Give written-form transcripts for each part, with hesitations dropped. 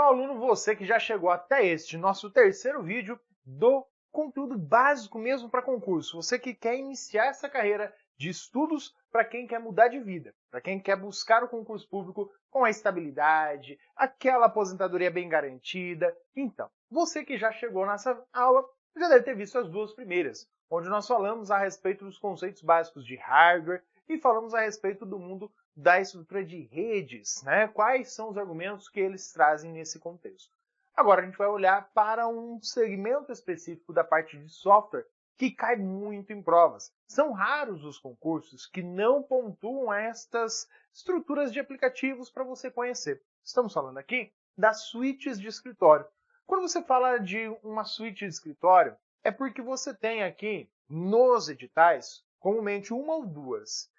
aluno, você que já chegou até este nosso terceiro vídeo do conteúdo básico mesmo para concurso. Você que quer iniciar essa carreira de estudos para quem quer mudar de vida, para quem quer buscar o concurso público com a estabilidade, aquela aposentadoria bem garantida. Então, você que já chegou nessa aula já deve ter visto as duas primeiras, onde nós falamos a respeito dos conceitos básicos de hardware e falamos a respeito do mundo da estrutura de redes, né? Quais são os argumentos que eles trazem nesse contexto. Agora a gente vai olhar para um segmento específico da parte de software que cai muito em provas. São raros os concursos que não pontuam estas estruturas de aplicativos para você conhecer. Estamos falando aqui das suítes de escritório. Quando você fala de uma suíte de escritório, é porque você tem aqui nos editais, comumente uma ou duas.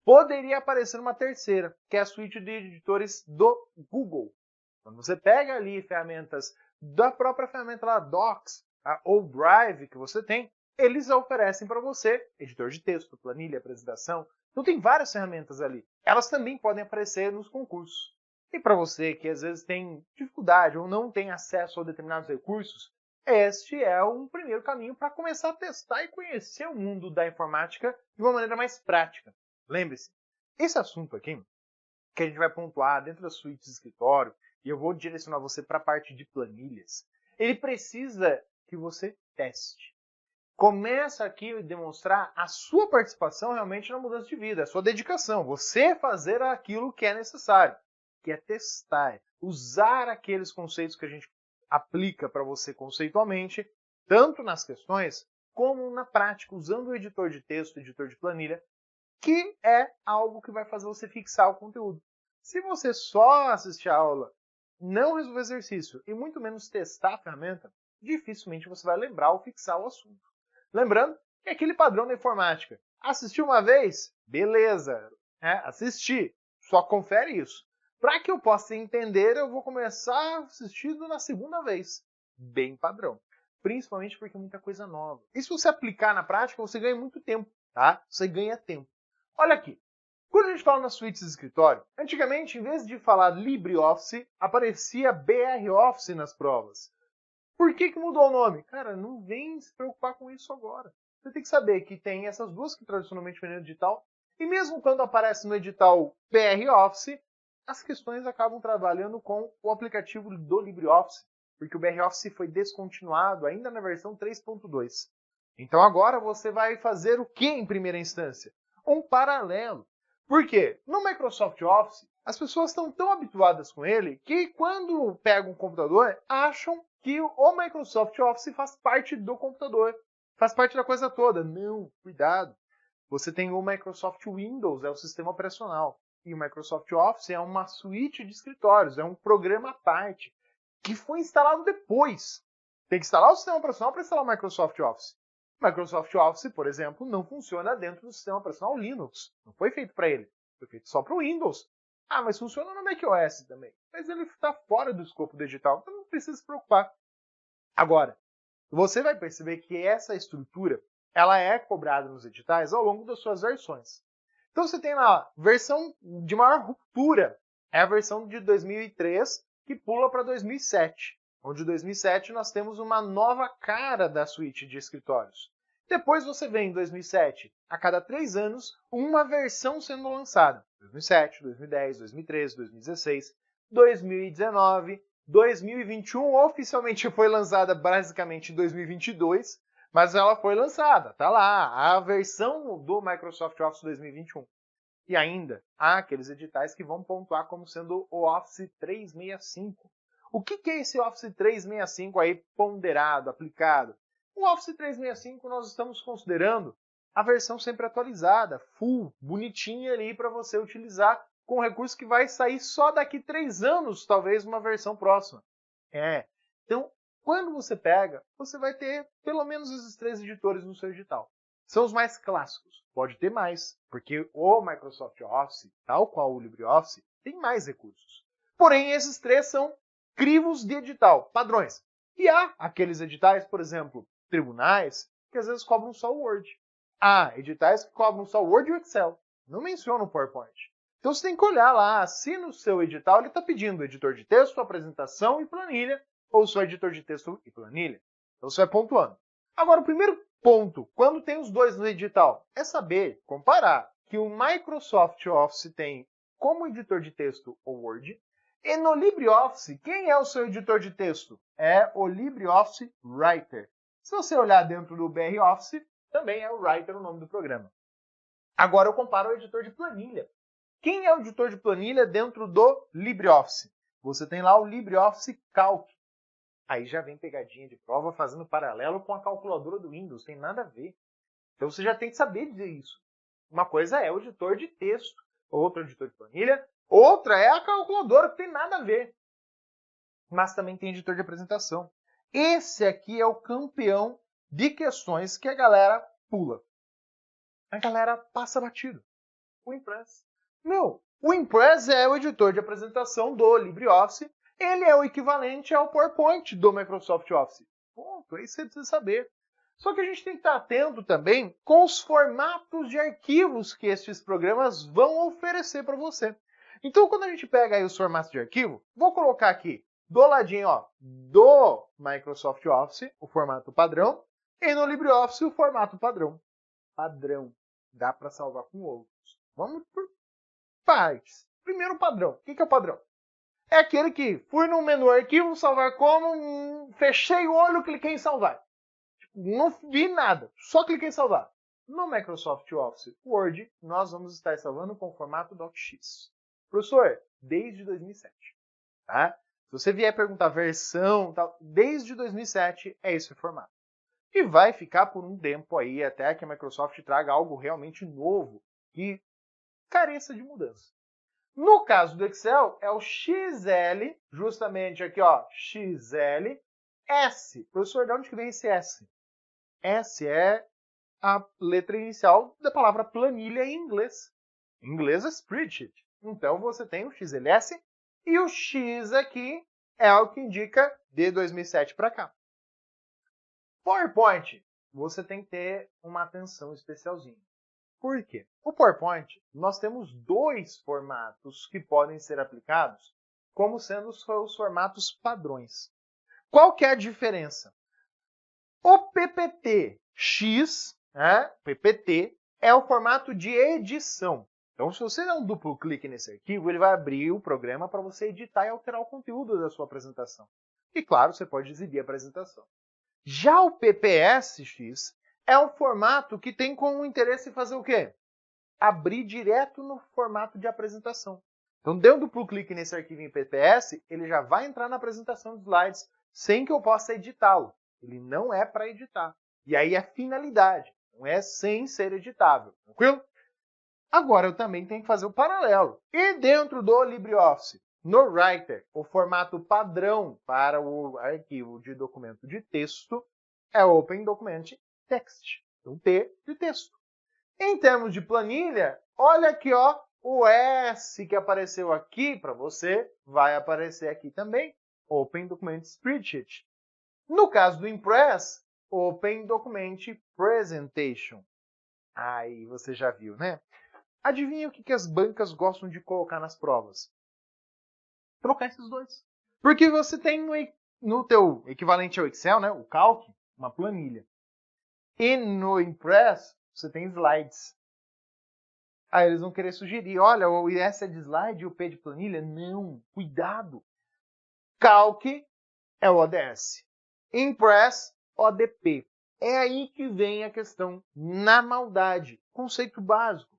Poderia aparecer uma terceira, que é a suíte de editores do Google. Quando você pega ali ferramentas da própria ferramenta lá, Docs ou Drive que você tem, eles oferecem para você editor de texto, planilha, apresentação. Então tem várias ferramentas ali. Elas também podem aparecer nos concursos. E para você que às vezes tem dificuldade ou não tem acesso a determinados recursos, este é um primeiro caminho para começar a testar e conhecer o mundo da informática de uma maneira mais prática. Lembre-se, esse assunto aqui, que a gente vai pontuar dentro da suíte de escritório, e eu vou direcionar você para a parte de planilhas, ele precisa que você teste. Começa aqui a demonstrar a sua participação realmente na mudança de vida, a sua dedicação, você fazer aquilo que é necessário, que é testar, usar aqueles conceitos que a gente aplica para você conceitualmente, tanto nas questões como na prática, usando o editor de texto, editor de planilha, que é algo que vai fazer você fixar o conteúdo. Se você só assistir a aula, não resolver exercício e muito menos testar a ferramenta, dificilmente você vai lembrar ou fixar o assunto. Lembrando que é aquele padrão da informática. Assistiu uma vez? Beleza. Assisti. Só confere isso. Para que eu possa entender, eu vou começar assistindo na segunda vez. Bem padrão. Principalmente porque é muita coisa nova. E se você aplicar na prática, você ganha muito tempo, tá? Você ganha tempo. Olha aqui. Quando a gente fala nas suítes de escritório, antigamente, em vez de falar LibreOffice, aparecia BROffice nas provas. Por que mudou o nome? Cara, não vem se preocupar com isso agora. Você tem que saber que tem essas duas que tradicionalmente vêm no edital, e mesmo quando aparece no edital BROffice, as questões acabam trabalhando com o aplicativo do LibreOffice, porque o BROffice foi descontinuado ainda na versão 3.2. Então agora você vai fazer o que em primeira instância? Um paralelo. Por quê? No Microsoft Office, as pessoas estão tão habituadas com ele que quando pegam um computador, acham que o Microsoft Office faz parte do computador, faz parte da coisa toda. Não, cuidado. Você tem o Microsoft Windows, é o sistema operacional. E o Microsoft Office é uma suíte de escritórios, é um programa à parte, que foi instalado depois. Tem que instalar o sistema operacional para instalar o Microsoft Office. O Microsoft Office, por exemplo, não funciona dentro do sistema operacional Linux. Não foi feito para ele. Foi feito só para o Windows. Ah, mas funciona no macOS também. Mas ele está fora do escopo do edital, então não precisa se preocupar. Agora, você vai perceber que essa estrutura ela é cobrada nos editais ao longo das suas versões. Então você tem lá a versão de maior ruptura, é a versão de 2003 que pula para 2007, onde em 2007 nós temos uma nova cara da suíte de escritórios. Depois você vê em 2007, a cada 3 anos, uma versão sendo lançada. 2007, 2010, 2013, 2016, 2019, 2021 oficialmente foi lançada basicamente em 2022, mas ela foi lançada, tá lá, a versão do Microsoft Office 2021. E ainda há aqueles editais que vão pontuar como sendo o Office 365. O que é esse Office 365 aí ponderado, aplicado? O Office 365 nós estamos considerando a versão sempre atualizada, full, bonitinha ali para você utilizar com um recurso que vai sair só daqui 3 anos, talvez uma versão próxima. Então, quando você pega, você vai ter pelo menos esses 3 editores no seu edital. São os mais clássicos. Pode ter mais, porque o Microsoft Office, tal qual o LibreOffice, tem mais recursos. Porém, esses 3 são crivos de edital, padrões. E há aqueles editais, por exemplo, tribunais, que às vezes cobram só o Word. Há editais que cobram só o Word e o Excel. Não mencionam o PowerPoint. Então você tem que olhar lá se no seu edital ele está pedindo editor de texto, apresentação e planilha, ou só editor de texto e planilha. Então você vai pontuando. Agora, o primeiro ponto, quando tem os dois no edital, é saber comparar que o Microsoft Office tem como editor de texto o Word, e no LibreOffice, quem é o seu editor de texto? É o LibreOffice Writer. Se você olhar dentro do BR Office, também é o Writer o nome do programa. Agora eu comparo o editor de planilha. Quem é o editor de planilha dentro do LibreOffice? Você tem lá o LibreOffice Calc. Aí já vem pegadinha de prova fazendo paralelo com a calculadora do Windows, tem nada a ver. Então você já tem que saber dizer isso. Uma coisa é o editor de texto, outra é o editor de planilha, outra é a calculadora, que tem nada a ver. Mas também tem editor de apresentação. Esse aqui é o campeão de questões que a galera pula. A galera passa batido. O Impress. O Impress é o editor de apresentação do LibreOffice. Ele é o equivalente ao PowerPoint do Microsoft Office. Ponto, é isso que você precisa saber. Só que a gente tem que estar atento também com os formatos de arquivos que esses programas vão oferecer para você. Então, quando a gente pega aí os formatos de arquivo, vou colocar aqui do ladinho do Microsoft Office, o formato padrão, e no LibreOffice o formato padrão. Padrão. Dá para salvar com outros. Vamos por partes. Primeiro, o padrão. O que é o padrão? É aquele que fui no menu arquivo, salvar como, fechei o olho, cliquei em salvar. Não vi nada, só cliquei em salvar. No Microsoft Office Word, nós vamos estar salvando com o formato DocX. Professor, desde 2007. Tá? Se você vier perguntar versão, tal, desde 2007 é esse formato. E vai ficar por um tempo aí, até que a Microsoft traga algo realmente novo que careça de mudança. No caso do Excel, é o XL, justamente aqui, XL, S. Professor, de onde que vem esse S? S é a letra inicial da palavra planilha em inglês. Em inglês é spreadsheet. Então você tem o XLS e o X aqui é o que indica de 2007 para cá. PowerPoint, você tem que ter uma atenção especialzinha. Por quê? O PowerPoint, nós temos dois formatos que podem ser aplicados como sendo os formatos padrões. Qual que é a diferença? O PPT-X, PPT, é o formato de edição. Então, se você der um duplo clique nesse arquivo, ele vai abrir o programa para você editar e alterar o conteúdo da sua apresentação. E, claro, você pode exibir a apresentação. Já o PPS-X é um formato que tem como interesse fazer o quê? Abrir direto no formato de apresentação. Então, deu um duplo clique nesse arquivo em PPS, ele já vai entrar na apresentação de slides sem que eu possa editá-lo. Ele não é para editar. E aí é finalidade, não é sem ser editável. Tranquilo? Agora eu também tenho que fazer o paralelo. E dentro do LibreOffice, no Writer, o formato padrão para o arquivo de documento de texto é Open Document Text. Então, T de texto. Em termos de planilha, olha aqui, o S que apareceu aqui para você vai aparecer aqui também. Open Document Spreadsheet. No caso do Impress, Open Document Presentation. Aí você já viu, né? Adivinha o que as bancas gostam de colocar nas provas? Trocar esses dois. Porque você tem no teu equivalente ao Excel, né, o Calc, uma planilha. E no Impress, você tem slides. Aí eles vão querer sugerir, olha, o S é de slide e o P de planilha. Não, cuidado. Calc é o ODS. Impress, ODP. É aí que vem a questão na maldade, conceito básico.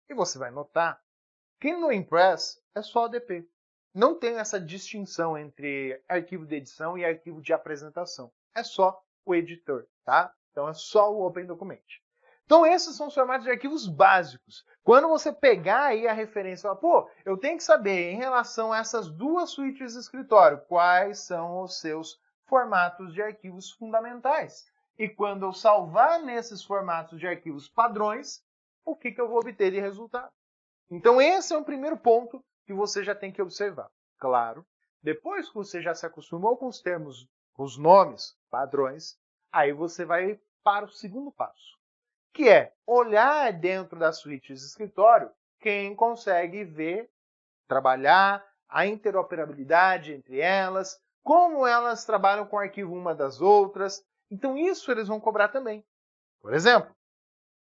E você vai notar que no Impress é só ODP. Não tem essa distinção entre arquivo de edição e arquivo de apresentação. É só o editor, tá? Então é só o Open Document. Então esses são os formatos de arquivos básicos. Quando você pegar aí a referência, eu tenho que saber em relação a essas duas suítes de escritório, quais são os seus formatos de arquivos fundamentais. E quando eu salvar nesses formatos de arquivos padrões, o que eu vou obter de resultado? Então esse é o primeiro ponto que você já tem que observar. Claro, depois que você já se acostumou com os termos, com os nomes, padrões, aí você vai para o segundo passo, que é olhar dentro das suítes de escritório quem consegue ver, trabalhar a interoperabilidade entre elas, como elas trabalham com o arquivo uma das outras. Então isso eles vão cobrar também. Por exemplo,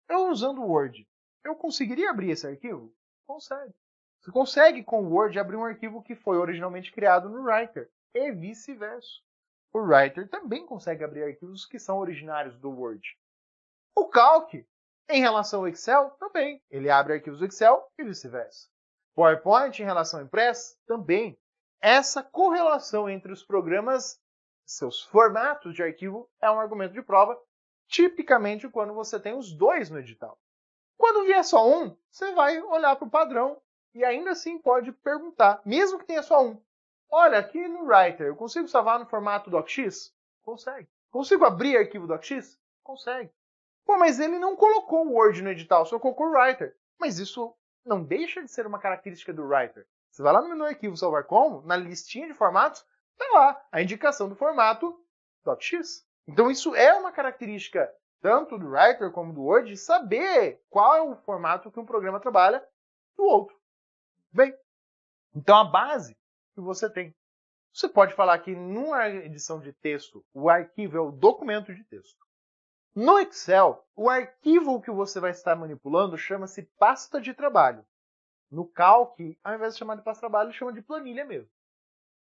eu usando o Word, eu conseguiria abrir esse arquivo? Consegue. Você consegue com o Word abrir um arquivo que foi originalmente criado no Writer e vice-versa. O Writer também consegue abrir arquivos que são originários do Word. O Calc, em relação ao Excel, também. Ele abre arquivos do Excel e vice-versa. PowerPoint, em relação ao Impress, também. Essa correlação entre os programas, seus formatos de arquivo, é um argumento de prova, tipicamente quando você tem os dois no edital. Quando vier só um, você vai olhar para o padrão e ainda assim pode perguntar, mesmo que tenha só um. Olha, aqui no Writer, eu consigo salvar no formato docx? Consegue. Consigo abrir arquivo docx? Consegue. Pô, mas ele não colocou o Word no edital, só colocou o Writer. Mas isso não deixa de ser uma característica do Writer. Você vai lá no menu Arquivo Salvar Como, na listinha de formatos, tá lá a indicação do formato .x. Então isso é uma característica tanto do Writer como do Word, de saber qual é o formato que um programa trabalha do outro. Bem, então a base que você tem. Você pode falar que numa edição de texto, o arquivo é o documento de texto. No Excel, o arquivo que você vai estar manipulando chama-se pasta de trabalho. No Calc, ao invés de chamar de pasta de trabalho, ele chama de planilha mesmo.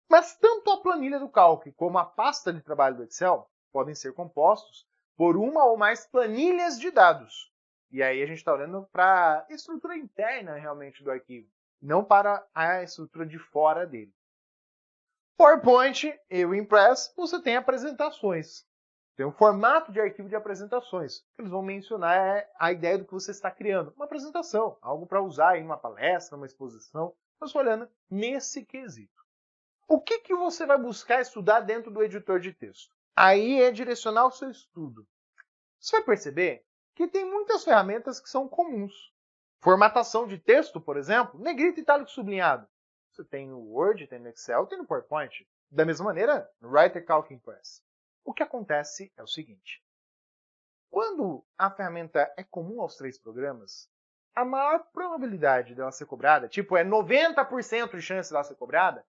Mas tanto a planilha do Calc como a pasta de trabalho do Excel podem ser compostos por uma ou mais planilhas de dados. E aí a gente está olhando para a estrutura interna realmente do arquivo, não para a estrutura de fora dele. PowerPoint e o Impress, você tem apresentações. Tem um formato de arquivo de apresentações. Eles vão mencionar a ideia do que você está criando. Uma apresentação, algo para usar em uma palestra, uma exposição. Eu estou olhando nesse quesito. O que você vai buscar estudar dentro do editor de texto? Aí é direcionar o seu estudo. Você vai perceber que tem muitas ferramentas que são comuns. Formatação de texto, por exemplo, negrito, itálico, sublinhado. Você tem no Word, tem no Excel, tem no PowerPoint. Da mesma maneira, no Writer, Calc, Impress. O que acontece é o seguinte. Quando a ferramenta é comum aos três programas, a maior probabilidade dela ser cobrada, tipo, é 90% de chance dela ser cobrada,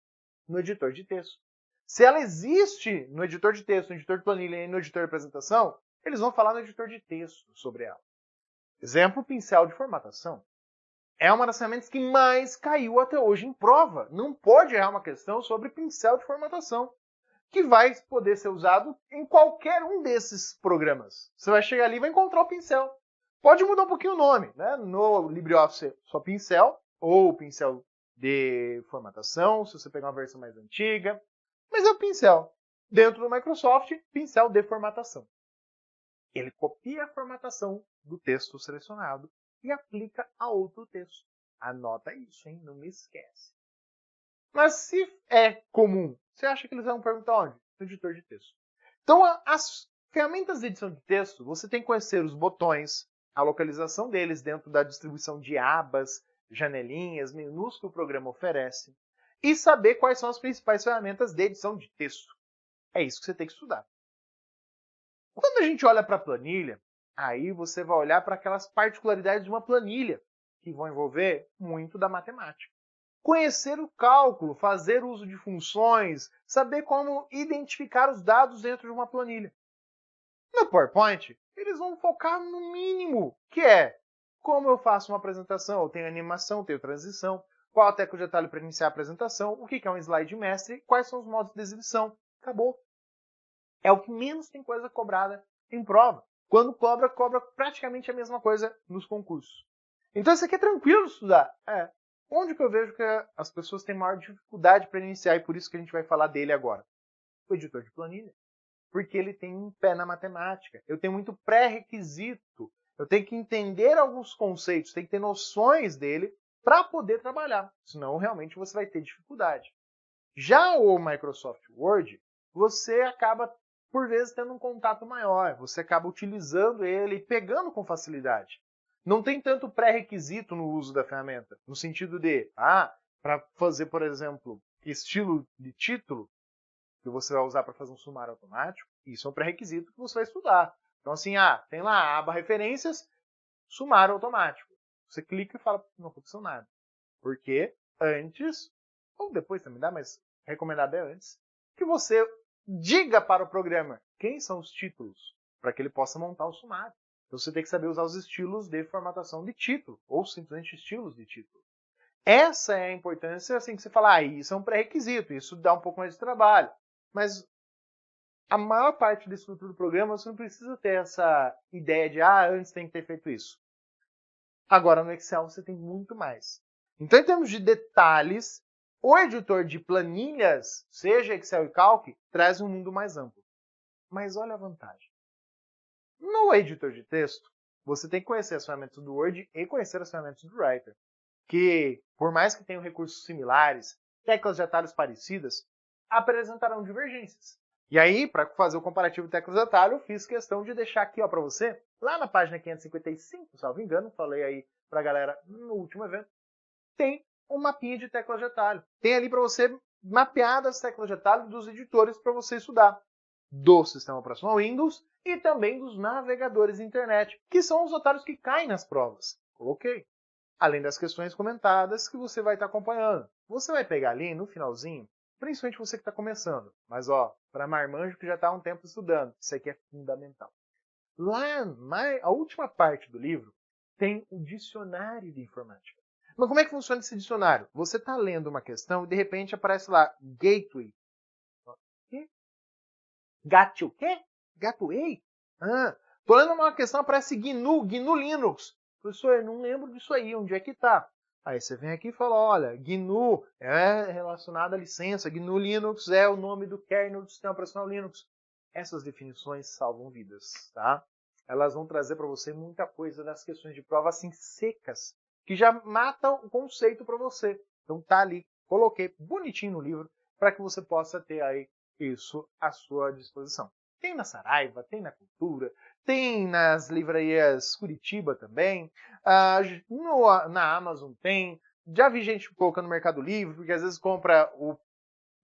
no editor de texto. Se ela existe no editor de texto, no editor de planilha e no editor de apresentação, eles vão falar no editor de texto sobre ela. Exemplo, pincel de formatação. É uma das ferramentas que mais caiu até hoje em prova. Não pode errar uma questão sobre pincel de formatação, que vai poder ser usado em qualquer um desses programas. Você vai chegar ali e vai encontrar o pincel. Pode mudar um pouquinho o nome, né? No LibreOffice, só pincel, ou pincel de formatação, se você pegar uma versão mais antiga. Mas é o pincel. Dentro do Microsoft, pincel de formatação. Ele copia a formatação do texto selecionado e aplica a outro texto. Anota isso, hein? Não me esquece. Mas se é comum, você acha que eles vão perguntar onde? No editor de texto. Então, as ferramentas de edição de texto, você tem que conhecer os botões, a localização deles dentro da distribuição de abas, janelinhas, menus que o programa oferece, e saber quais são as principais ferramentas de edição de texto. É isso que você tem que estudar. Quando a gente olha para a planilha, aí você vai olhar para aquelas particularidades de uma planilha, que vão envolver muito da matemática. Conhecer o cálculo, fazer uso de funções, saber como identificar os dados dentro de uma planilha. No PowerPoint, eles vão focar no mínimo, que é como eu faço uma apresentação, eu tenho animação, eu tenho transição, qual a tecla de atalho para iniciar a apresentação, o que é um slide mestre, quais são os modos de exibição. Acabou. É o que menos tem coisa cobrada em prova. Quando cobra, cobra praticamente a mesma coisa nos concursos. Então isso aqui é tranquilo de estudar. Onde que eu vejo que as pessoas têm maior dificuldade para iniciar, e por isso que a gente vai falar dele agora? O editor de planilha. Porque ele tem um pé na matemática. Eu tenho muito pré-requisito. Eu tenho que entender alguns conceitos, tenho que ter noções dele para poder trabalhar. Senão, realmente, você vai ter dificuldade. Já o Microsoft Word, você acaba, por vezes, tendo um contato maior. Você acaba utilizando ele e pegando com facilidade. Não tem tanto pré-requisito no uso da ferramenta, no sentido de, para fazer, por exemplo, estilo de título, que você vai usar para fazer um sumário automático, isso é um pré-requisito que você vai estudar. Então, assim, tem lá a aba referências, sumário automático. Você clica e fala, não aconteceu nada. Porque antes, ou depois também dá, mas recomendado é antes, que você diga para o programa quem são os títulos, para que ele possa montar o sumário. Então você tem que saber usar os estilos de formatação de título, ou simplesmente estilos de título. Essa é a importância, assim, que você fala, isso é um pré-requisito, isso dá um pouco mais de trabalho. Mas a maior parte da estrutura do programa, você não precisa ter essa ideia de, antes tem que ter feito isso. Agora, no Excel, você tem muito mais. Então, em termos de detalhes, o editor de planilhas, seja Excel e Calc, traz um mundo mais amplo. Mas olha a vantagem. No editor de texto, você tem que conhecer as ferramentas do Word e conhecer as ferramentas do Writer, que, por mais que tenham recursos similares, teclas de atalhos parecidas, apresentarão divergências. E aí, para fazer o comparativo de teclas de atalho, eu fiz questão de deixar aqui para você, lá na página 555, salvo engano, falei aí para a galera no último evento, tem um mapinha de teclas de atalho. Tem ali para você mapear as teclas de atalho dos editores para você estudar, do sistema operacional Windows e também dos navegadores de internet, que são os atalhos que caem nas provas. Coloquei. Além das questões comentadas que você vai estar acompanhando. Você vai pegar ali no finalzinho, principalmente você que está começando, mas para marmanjo que já está há um tempo estudando, isso aqui é fundamental. Lá, a última parte do livro, tem o dicionário de informática. Mas como é que funciona esse dicionário? Você está lendo uma questão e de repente aparece lá, gateway. Gato o quê? Gateway? Tô lendo uma questão, aparece GNU Linux. Professor, eu não lembro disso aí, onde é que tá? Aí você vem aqui e fala, olha, GNU é relacionado à licença, GNU Linux é o nome do kernel do sistema operacional Linux. Essas definições salvam vidas, tá? Elas vão trazer para você muita coisa nas questões de prova assim secas, que já matam o conceito para você. Então tá ali, coloquei bonitinho no livro para que você possa ter aí isso à sua disposição. Tem na Saraiva, tem na Cultura, tem nas livrarias Curitiba também, na Amazon tem, já vi gente colocando no Mercado Livre, porque às vezes compra o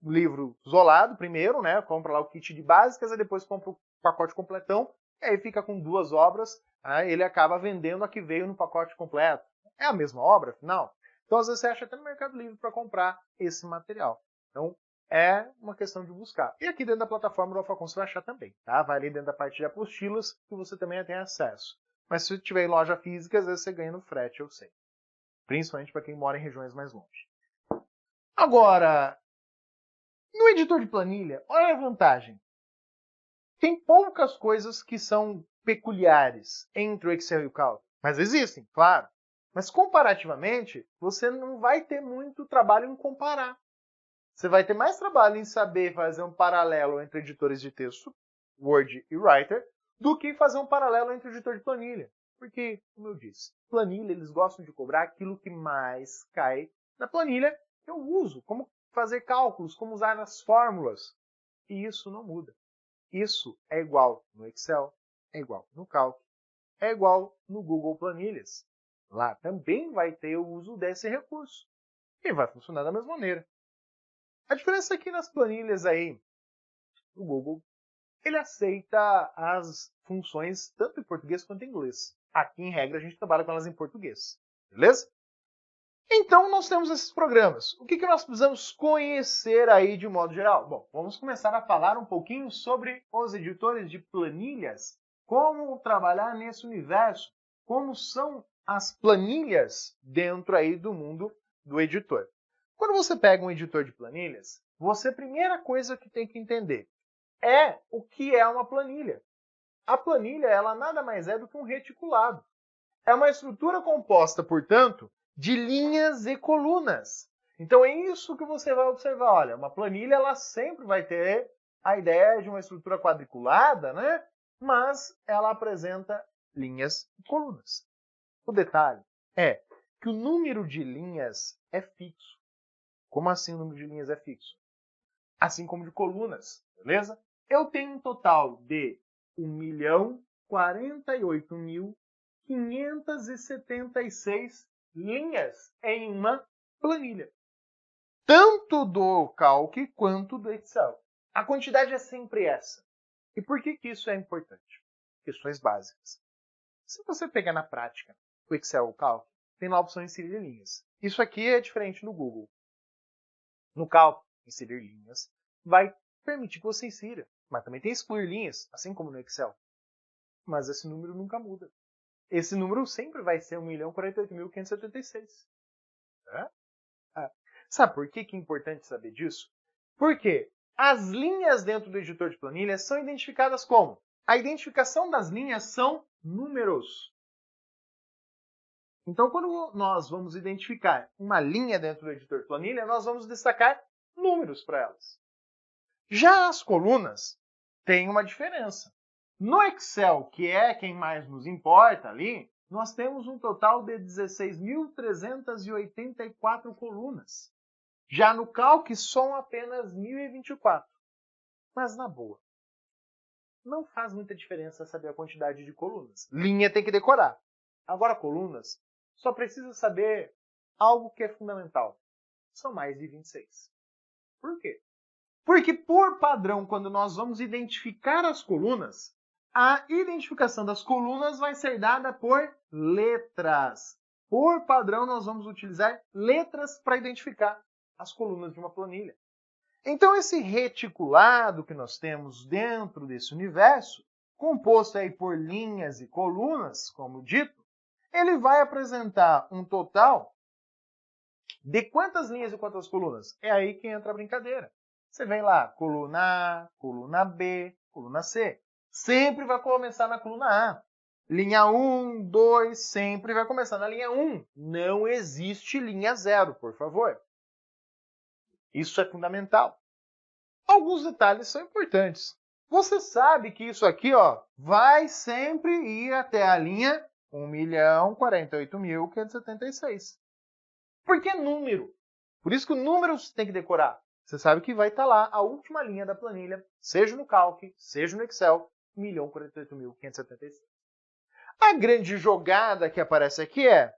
livro isolado primeiro, né? Compra lá o kit de básicas e depois compra o pacote completão, e aí fica com 2 obras, ele acaba vendendo a que veio no pacote completo. É a mesma obra, afinal? Então às vezes você acha até no Mercado Livre para comprar esse material. Então, é uma questão de buscar. E aqui dentro da plataforma do Alphacom você vai achar também, tá? Vai ali dentro da parte de apostilas que você também tem acesso. Mas se tiver em loja física, às vezes você ganha no frete, eu sei. Principalmente para quem mora em regiões mais longe. Agora, no editor de planilha, olha a vantagem. Tem poucas coisas que são peculiares entre o Excel e o Calc. Mas existem, claro. Mas comparativamente, você não vai ter muito trabalho em comparar. Você vai ter mais trabalho em saber fazer um paralelo entre editores de texto, Word e Writer, do que fazer um paralelo entre o editor de planilha. Porque, como eu disse, planilha eles gostam de cobrar aquilo que mais cai na planilha que eu uso, como fazer cálculos, como usar as fórmulas. E isso não muda. Isso é igual no Excel, é igual no Calc, é igual no Google Planilhas. Lá também vai ter o uso desse recurso. E vai funcionar da mesma maneira. A diferença é que nas planilhas aí, o Google, ele aceita as funções tanto em português quanto em inglês. Aqui, em regra, a gente trabalha com elas em português. Beleza? Então, nós temos esses programas. O que nós precisamos conhecer aí de modo geral? Bom, vamos começar a falar um pouquinho sobre os editores de planilhas. Como trabalhar nesse universo. Como são as planilhas dentro aí do mundo do editor. Quando você pega um editor de planilhas, a primeira coisa que tem que entender é o que é uma planilha. A planilha, ela nada mais é do que um reticulado. É uma estrutura composta, portanto, de linhas e colunas. Então é isso que você vai observar. Olha, uma planilha ela sempre vai ter a ideia de uma estrutura quadriculada, né? Mas ela apresenta linhas e colunas. O detalhe é que o número de linhas é fixo. Como assim o número de linhas é fixo? Assim como de colunas, beleza? Eu tenho um total de 1.048.576 linhas em uma planilha. Tanto do Calc quanto do Excel. A quantidade é sempre essa. E por que isso é importante? Questões básicas. Se você pegar na prática o Excel ou o Calc, tem lá a opção inserir linhas. Isso aqui é diferente no Google. No cálculo, inserir linhas vai permitir que você insira, mas também tem excluir linhas, assim como no Excel. Mas esse número nunca muda. Esse número sempre vai ser 1.048.576. Sabe por que é importante saber disso? Porque as linhas dentro do editor de planilhas são identificadas como? A identificação das linhas são números. Então, quando nós vamos identificar uma linha dentro do editor de planilha, nós vamos destacar números para elas. Já as colunas têm uma diferença. No Excel, que é quem mais nos importa ali, nós temos um total de 16.384 colunas. Já no Calc, são apenas 1.024. Mas na boa, não faz muita diferença saber a quantidade de colunas. Linha tem que decorar. Agora, colunas, só precisa saber algo que é fundamental. São mais de 26. Por quê? Porque, por padrão, quando nós vamos identificar as colunas, a identificação das colunas vai ser dada por letras. Por padrão, nós vamos utilizar letras para identificar as colunas de uma planilha. Então, esse reticulado que nós temos dentro desse universo, composto aí por linhas e colunas, como dito, ele vai apresentar um total de quantas linhas e quantas colunas? É aí que entra a brincadeira. Você vem lá, coluna A, coluna B, coluna C. Sempre vai começar na coluna A. Linha 1, 2, sempre vai começar na linha 1. Não existe linha 0, por favor. Isso é fundamental. Alguns detalhes são importantes. Você sabe que isso aqui, ó, vai sempre ir até a linha 1.048.576. Por que número? Por isso que o número você tem que decorar. Você sabe que vai estar lá a última linha da planilha, seja no Calc, seja no Excel, 1.048.576. A grande jogada que aparece aqui é,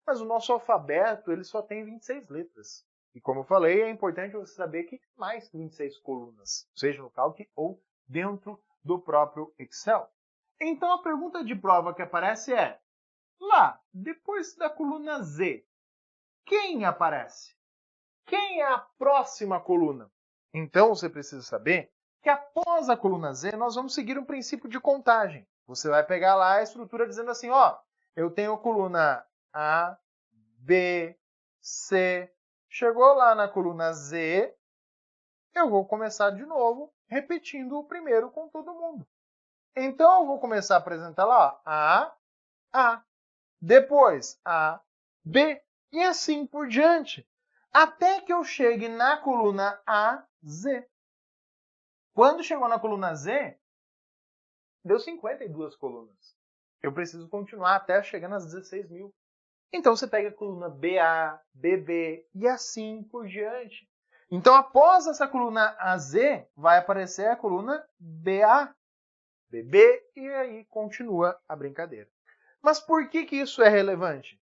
mas o nosso alfabeto ele só tem 26 letras. E como eu falei, é importante você saber que tem mais que 26 colunas, seja no Calc ou dentro do próprio Excel. Então a pergunta de prova que aparece é, lá, depois da coluna Z, quem aparece? Quem é a próxima coluna? Então você precisa saber que após a coluna Z, nós vamos seguir um princípio de contagem. Você vai pegar lá a estrutura dizendo assim, ó, eu tenho a coluna A, B, C. Chegou lá na coluna Z, eu vou começar de novo, repetindo o primeiro com todo mundo. Então eu vou começar a apresentar lá A, depois A, B, e assim por diante. Até que eu chegue na coluna A, Z. Quando chegou na coluna Z, deu 52 colunas. Eu preciso continuar até chegar nas 16.000. Então você pega a coluna BA, BB e assim por diante. Então após essa coluna AZ, vai aparecer a coluna BA, BB e aí continua a brincadeira. Mas por que isso é relevante?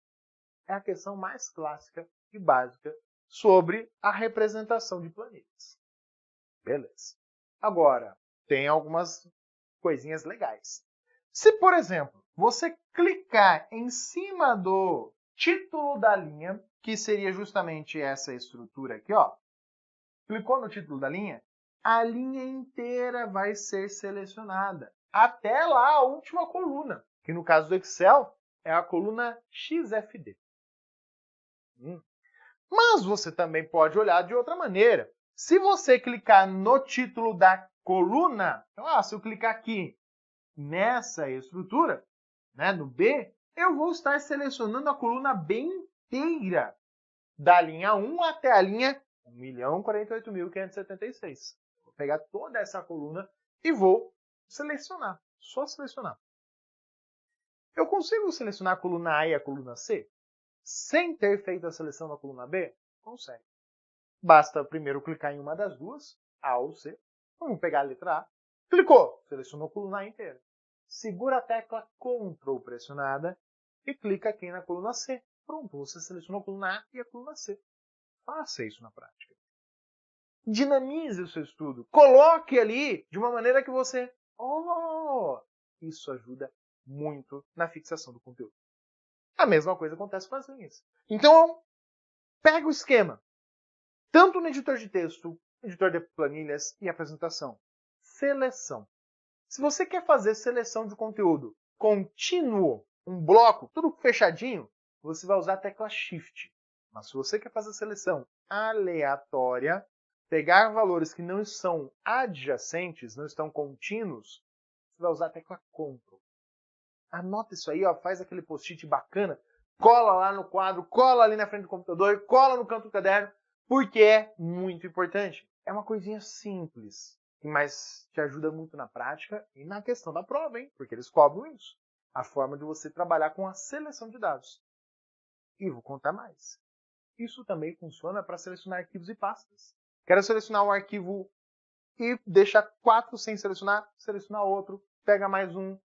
É a questão mais clássica e básica sobre a representação de planilhas. Beleza. Agora, tem algumas coisinhas legais. Se, por exemplo, você clicar em cima do título da linha, que seria justamente essa estrutura aqui, ó. Clicou no título da linha, a linha inteira vai ser selecionada. Até lá a última coluna, que no caso do Excel é a coluna XFD. Mas você também pode olhar de outra maneira. Se você clicar no título da coluna, então, se eu clicar aqui nessa estrutura, né, no B, eu vou estar selecionando a coluna B inteira, da linha 1 até a linha 1.048.576. Vou pegar toda essa coluna e vou selecionar, só selecionar. Eu consigo selecionar a coluna A e a coluna C sem ter feito a seleção da coluna B? Consegue. Basta primeiro clicar em uma das duas, A ou C. Vamos pegar a letra A. Clicou, selecionou a coluna A inteira. Segura a tecla Ctrl pressionada e clica aqui na coluna C. Pronto, você selecionou a coluna A e a coluna C. Faça isso na prática. Dinamize o seu estudo. Coloque ali de uma maneira que você... isso ajuda muito na fixação do conteúdo. A mesma coisa acontece com as linhas. Então, pega o esquema. Tanto no editor de texto, editor de planilhas e apresentação. Seleção. Se você quer fazer seleção de conteúdo contínuo, um bloco, tudo fechadinho, você vai usar a tecla Shift. Mas se você quer fazer seleção aleatória, pegar valores que não são adjacentes, não estão contínuos, você vai usar a tecla Ctrl. Anota isso aí, ó, faz aquele post-it bacana, cola lá no quadro, cola ali na frente do computador, cola no canto do caderno, porque é muito importante. É uma coisinha simples, mas te ajuda muito na prática e na questão da prova, hein? Porque eles cobram isso. A forma de você trabalhar com a seleção de dados. E vou contar mais. Isso também funciona para selecionar arquivos e pastas. Quero selecionar um arquivo e deixar 4 sem selecionar, selecionar outro, pega mais um.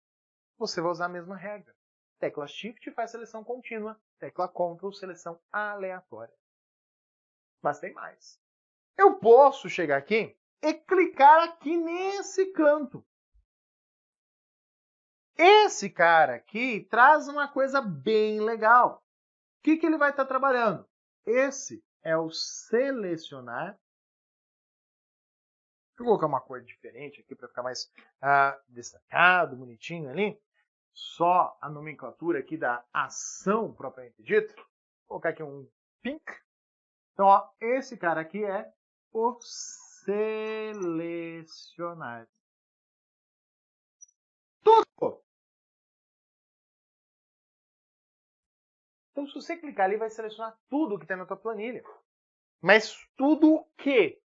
Você vai usar a mesma regra. Tecla Shift faz seleção contínua, tecla Ctrl, seleção aleatória. Mas tem mais. Eu posso chegar aqui e clicar aqui nesse canto. Esse cara aqui traz uma coisa bem legal. O que ele vai estar trabalhando? Esse é o selecionar. Deixa eu colocar uma cor diferente aqui para ficar mais destacado, bonitinho ali. Só a nomenclatura aqui da ação propriamente dita. Vou colocar aqui um pink. Então, ó, esse cara aqui é o selecionar. Tudo! Então, se você clicar ali, vai selecionar tudo que tem na tua planilha. Mas tudo o quê?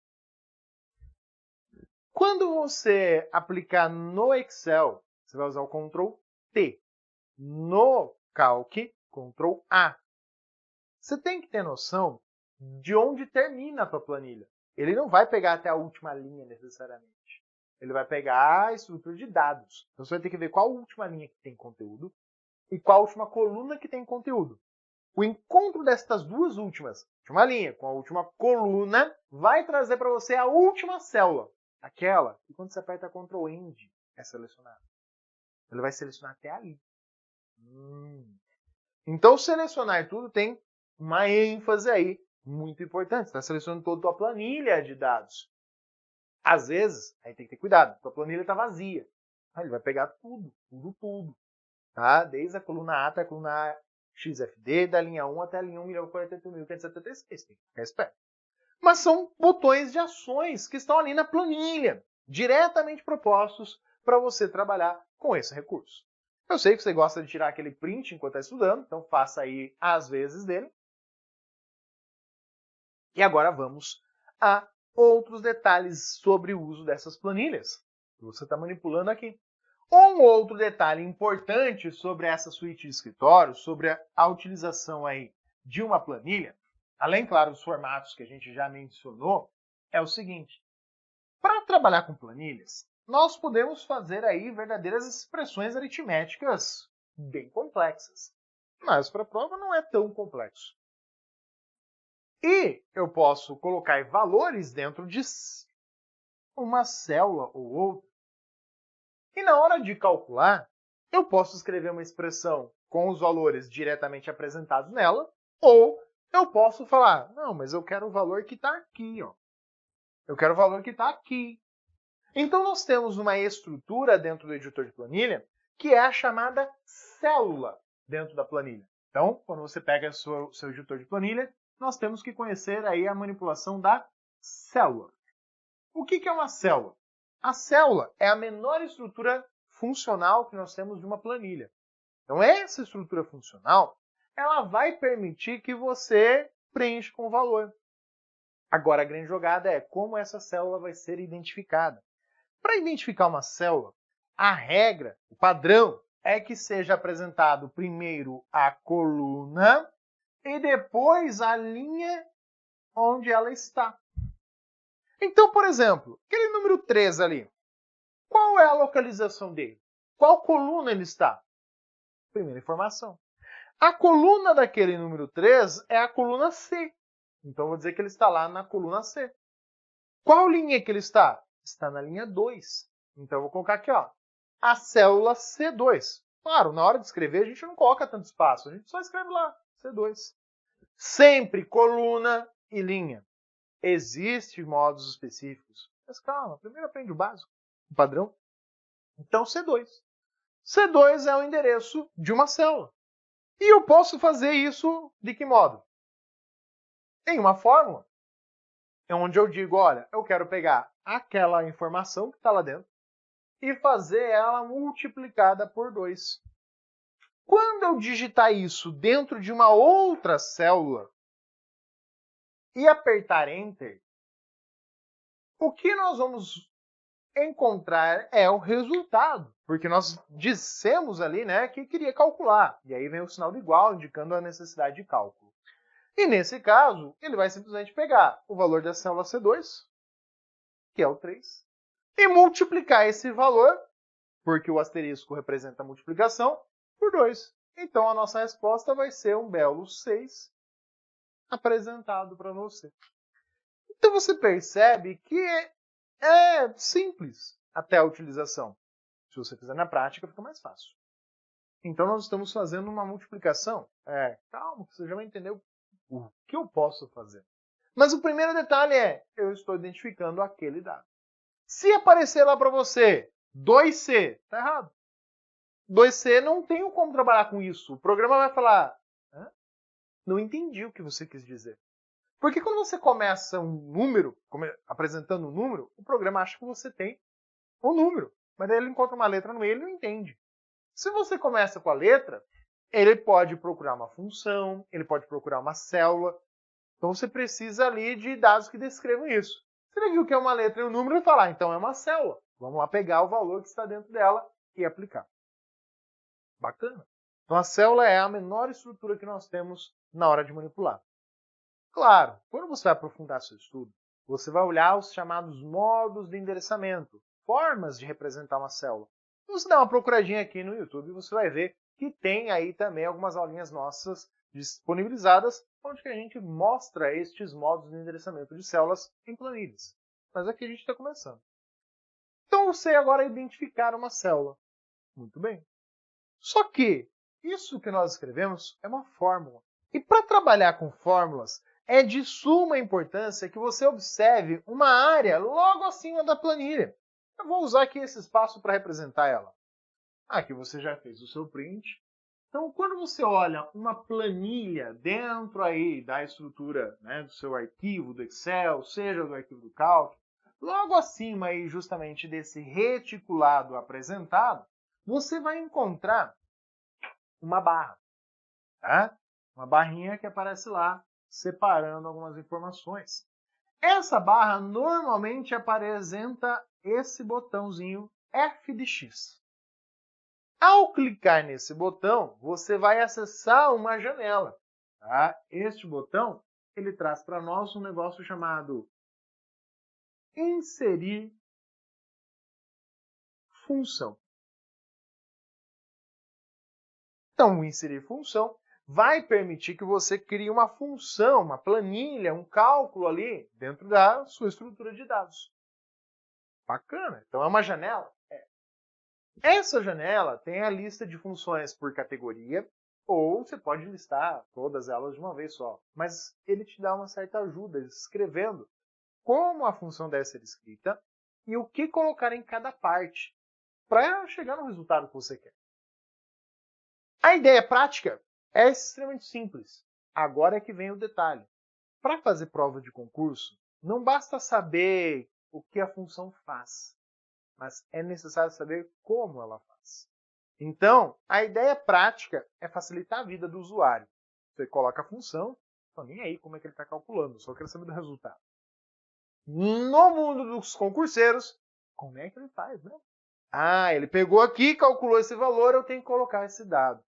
Quando você aplicar no Excel, você vai usar o Ctrl T. No Calc, Ctrl A. Você tem que ter noção de onde termina a tua planilha. Ele não vai pegar até a última linha necessariamente. Ele vai pegar a estrutura de dados. Então você vai ter que ver qual a última linha que tem conteúdo e qual a última coluna que tem conteúdo. O encontro destas duas últimas, última linha com a última coluna, vai trazer para você a última célula. Aquela que quando você aperta Ctrl End é selecionada. Ele vai selecionar até ali. Então selecionar tudo tem uma ênfase aí muito importante. Você está selecionando toda a tua planilha de dados. Às vezes, aí tem que ter cuidado. A tua planilha está vazia. Aí ele vai pegar tudo. Tá? Desde a coluna A até a coluna XFD, da linha 1 até a linha 1.048.576. Tem que ficar esperto. Mas são botões de ações que estão ali na planilha, diretamente propostos para você trabalhar com esse recurso. Eu sei que você gosta de tirar aquele print enquanto está estudando, então faça aí as vezes dele. E agora vamos a outros detalhes sobre o uso dessas planilhas que você está manipulando aqui. Um outro detalhe importante sobre essa suíte de escritório, sobre a utilização aí de uma planilha, além, claro, dos formatos que a gente já mencionou, é o seguinte. Para trabalhar com planilhas, nós podemos fazer aí verdadeiras expressões aritméticas bem complexas. Mas para a prova não é tão complexo. E eu posso colocar valores dentro de uma célula ou outra. E na hora de calcular, eu posso escrever uma expressão com os valores diretamente apresentados nela, ou eu posso falar, não, mas eu quero o valor que está aqui, ó. Eu quero o valor que está aqui. Então, nós temos uma estrutura dentro do editor de planilha que é a chamada célula dentro da planilha. Então, quando você pega o seu editor de planilha, nós temos que conhecer aí a manipulação da célula. O que é uma célula? A célula é a menor estrutura funcional que nós temos de uma planilha. Então, essa estrutura funcional, ela vai permitir que você preencha com o valor. Agora, a grande jogada é como essa célula vai ser identificada. Para identificar uma célula, a regra, o padrão, é que seja apresentado primeiro a coluna e depois a linha onde ela está. Então, por exemplo, aquele número 3 ali, qual é a localização dele? Qual coluna ele está? Primeira informação. A coluna daquele número 3 é a coluna C. Então, vou dizer que ele está lá na coluna C. Qual linha que ele está? Está na linha 2. Então, eu vou colocar aqui, ó, a célula C2. Claro, na hora de escrever a gente não coloca tanto espaço, a gente só escreve lá, C2. Sempre coluna e linha. Existem modos específicos. Mas calma, primeiro aprende o básico, o padrão. Então C2. C2 é o endereço de uma célula. E eu posso fazer isso de que modo? Em uma fórmula. É onde eu digo, olha, eu quero pegar aquela informação que está lá dentro e fazer ela multiplicada por 2. Quando eu digitar isso dentro de uma outra célula e apertar Enter, o que nós vamos encontrar é o resultado, porque nós dissemos ali, né, que queria calcular. E aí vem o sinal de igual, indicando a necessidade de cálculo. E nesse caso, ele vai simplesmente pegar o valor da célula C2, que é o 3, e multiplicar esse valor, porque o asterisco representa a multiplicação, por 2. Então a nossa resposta vai ser um belo 6 apresentado para você. Então você percebe que é simples até a utilização. Se você fizer na prática, fica mais fácil. Então nós estamos fazendo uma multiplicação. Calma, você já vai entender o que eu posso fazer. Mas o primeiro detalhe é, eu estou identificando aquele dado. Se aparecer lá para você 2C, tá errado. 2C não tem como trabalhar com isso. O programa vai falar, não entendi o que você quis dizer. Porque quando você começa um número, apresentando um número, o programa acha que você tem um número. Mas daí ele encontra uma letra no meio e ele não entende. Se você começa com a letra, ele pode procurar uma função, ele pode procurar uma célula. Então você precisa ali de dados que descrevam isso. Se ele viu que é uma letra e um número, ele fala, então é uma célula. Vamos lá pegar o valor que está dentro dela e aplicar. Bacana. Então a célula é a menor estrutura que nós temos na hora de manipular. Claro, quando você vai aprofundar seu estudo, você vai olhar os chamados modos de endereçamento, formas de representar uma célula. Você dá uma procuradinha aqui no YouTube e você vai ver que tem aí também algumas aulinhas nossas disponibilizadas, onde que a gente mostra estes modos de endereçamento de células em planilhas. Mas aqui a gente está começando. Então você agora identificar uma célula. Muito bem. Só que isso que nós escrevemos é uma fórmula. E para trabalhar com fórmulas, é de suma importância que você observe uma área logo acima da planilha. Eu vou usar aqui esse espaço para representar ela. Aqui você já fez o seu print. Então, quando você olha uma planilha dentro aí da estrutura, né, do seu arquivo do Excel, seja do arquivo do Calc, logo acima aí justamente desse reticulado apresentado, você vai encontrar uma barra. Tá? Uma barrinha que aparece lá, separando algumas informações. Essa barra normalmente apresenta esse botãozinho F de X. Ao clicar nesse botão, você vai acessar uma janela. Tá? Este botão ele traz para nós um negócio chamado Inserir Função. Então, o Inserir Função vai permitir que você crie uma função, uma planilha, um cálculo ali dentro da sua estrutura de dados. Bacana. Então é uma janela? Essa janela tem a lista de funções por categoria, ou você pode listar todas elas de uma vez só. Mas ele te dá uma certa ajuda escrevendo como a função deve ser escrita e o que colocar em cada parte para chegar no resultado que você quer. A ideia prática é extremamente simples. Agora é que vem o detalhe. Para fazer prova de concurso, não basta saber o que a função faz, mas é necessário saber como ela faz. Então, a ideia prática é facilitar a vida do usuário. Você coloca a função, não nem aí como é que ele está calculando, só quero saber do resultado. No mundo dos concurseiros, como é que ele faz, né? Ele pegou aqui, calculou esse valor, eu tenho que colocar esse dado.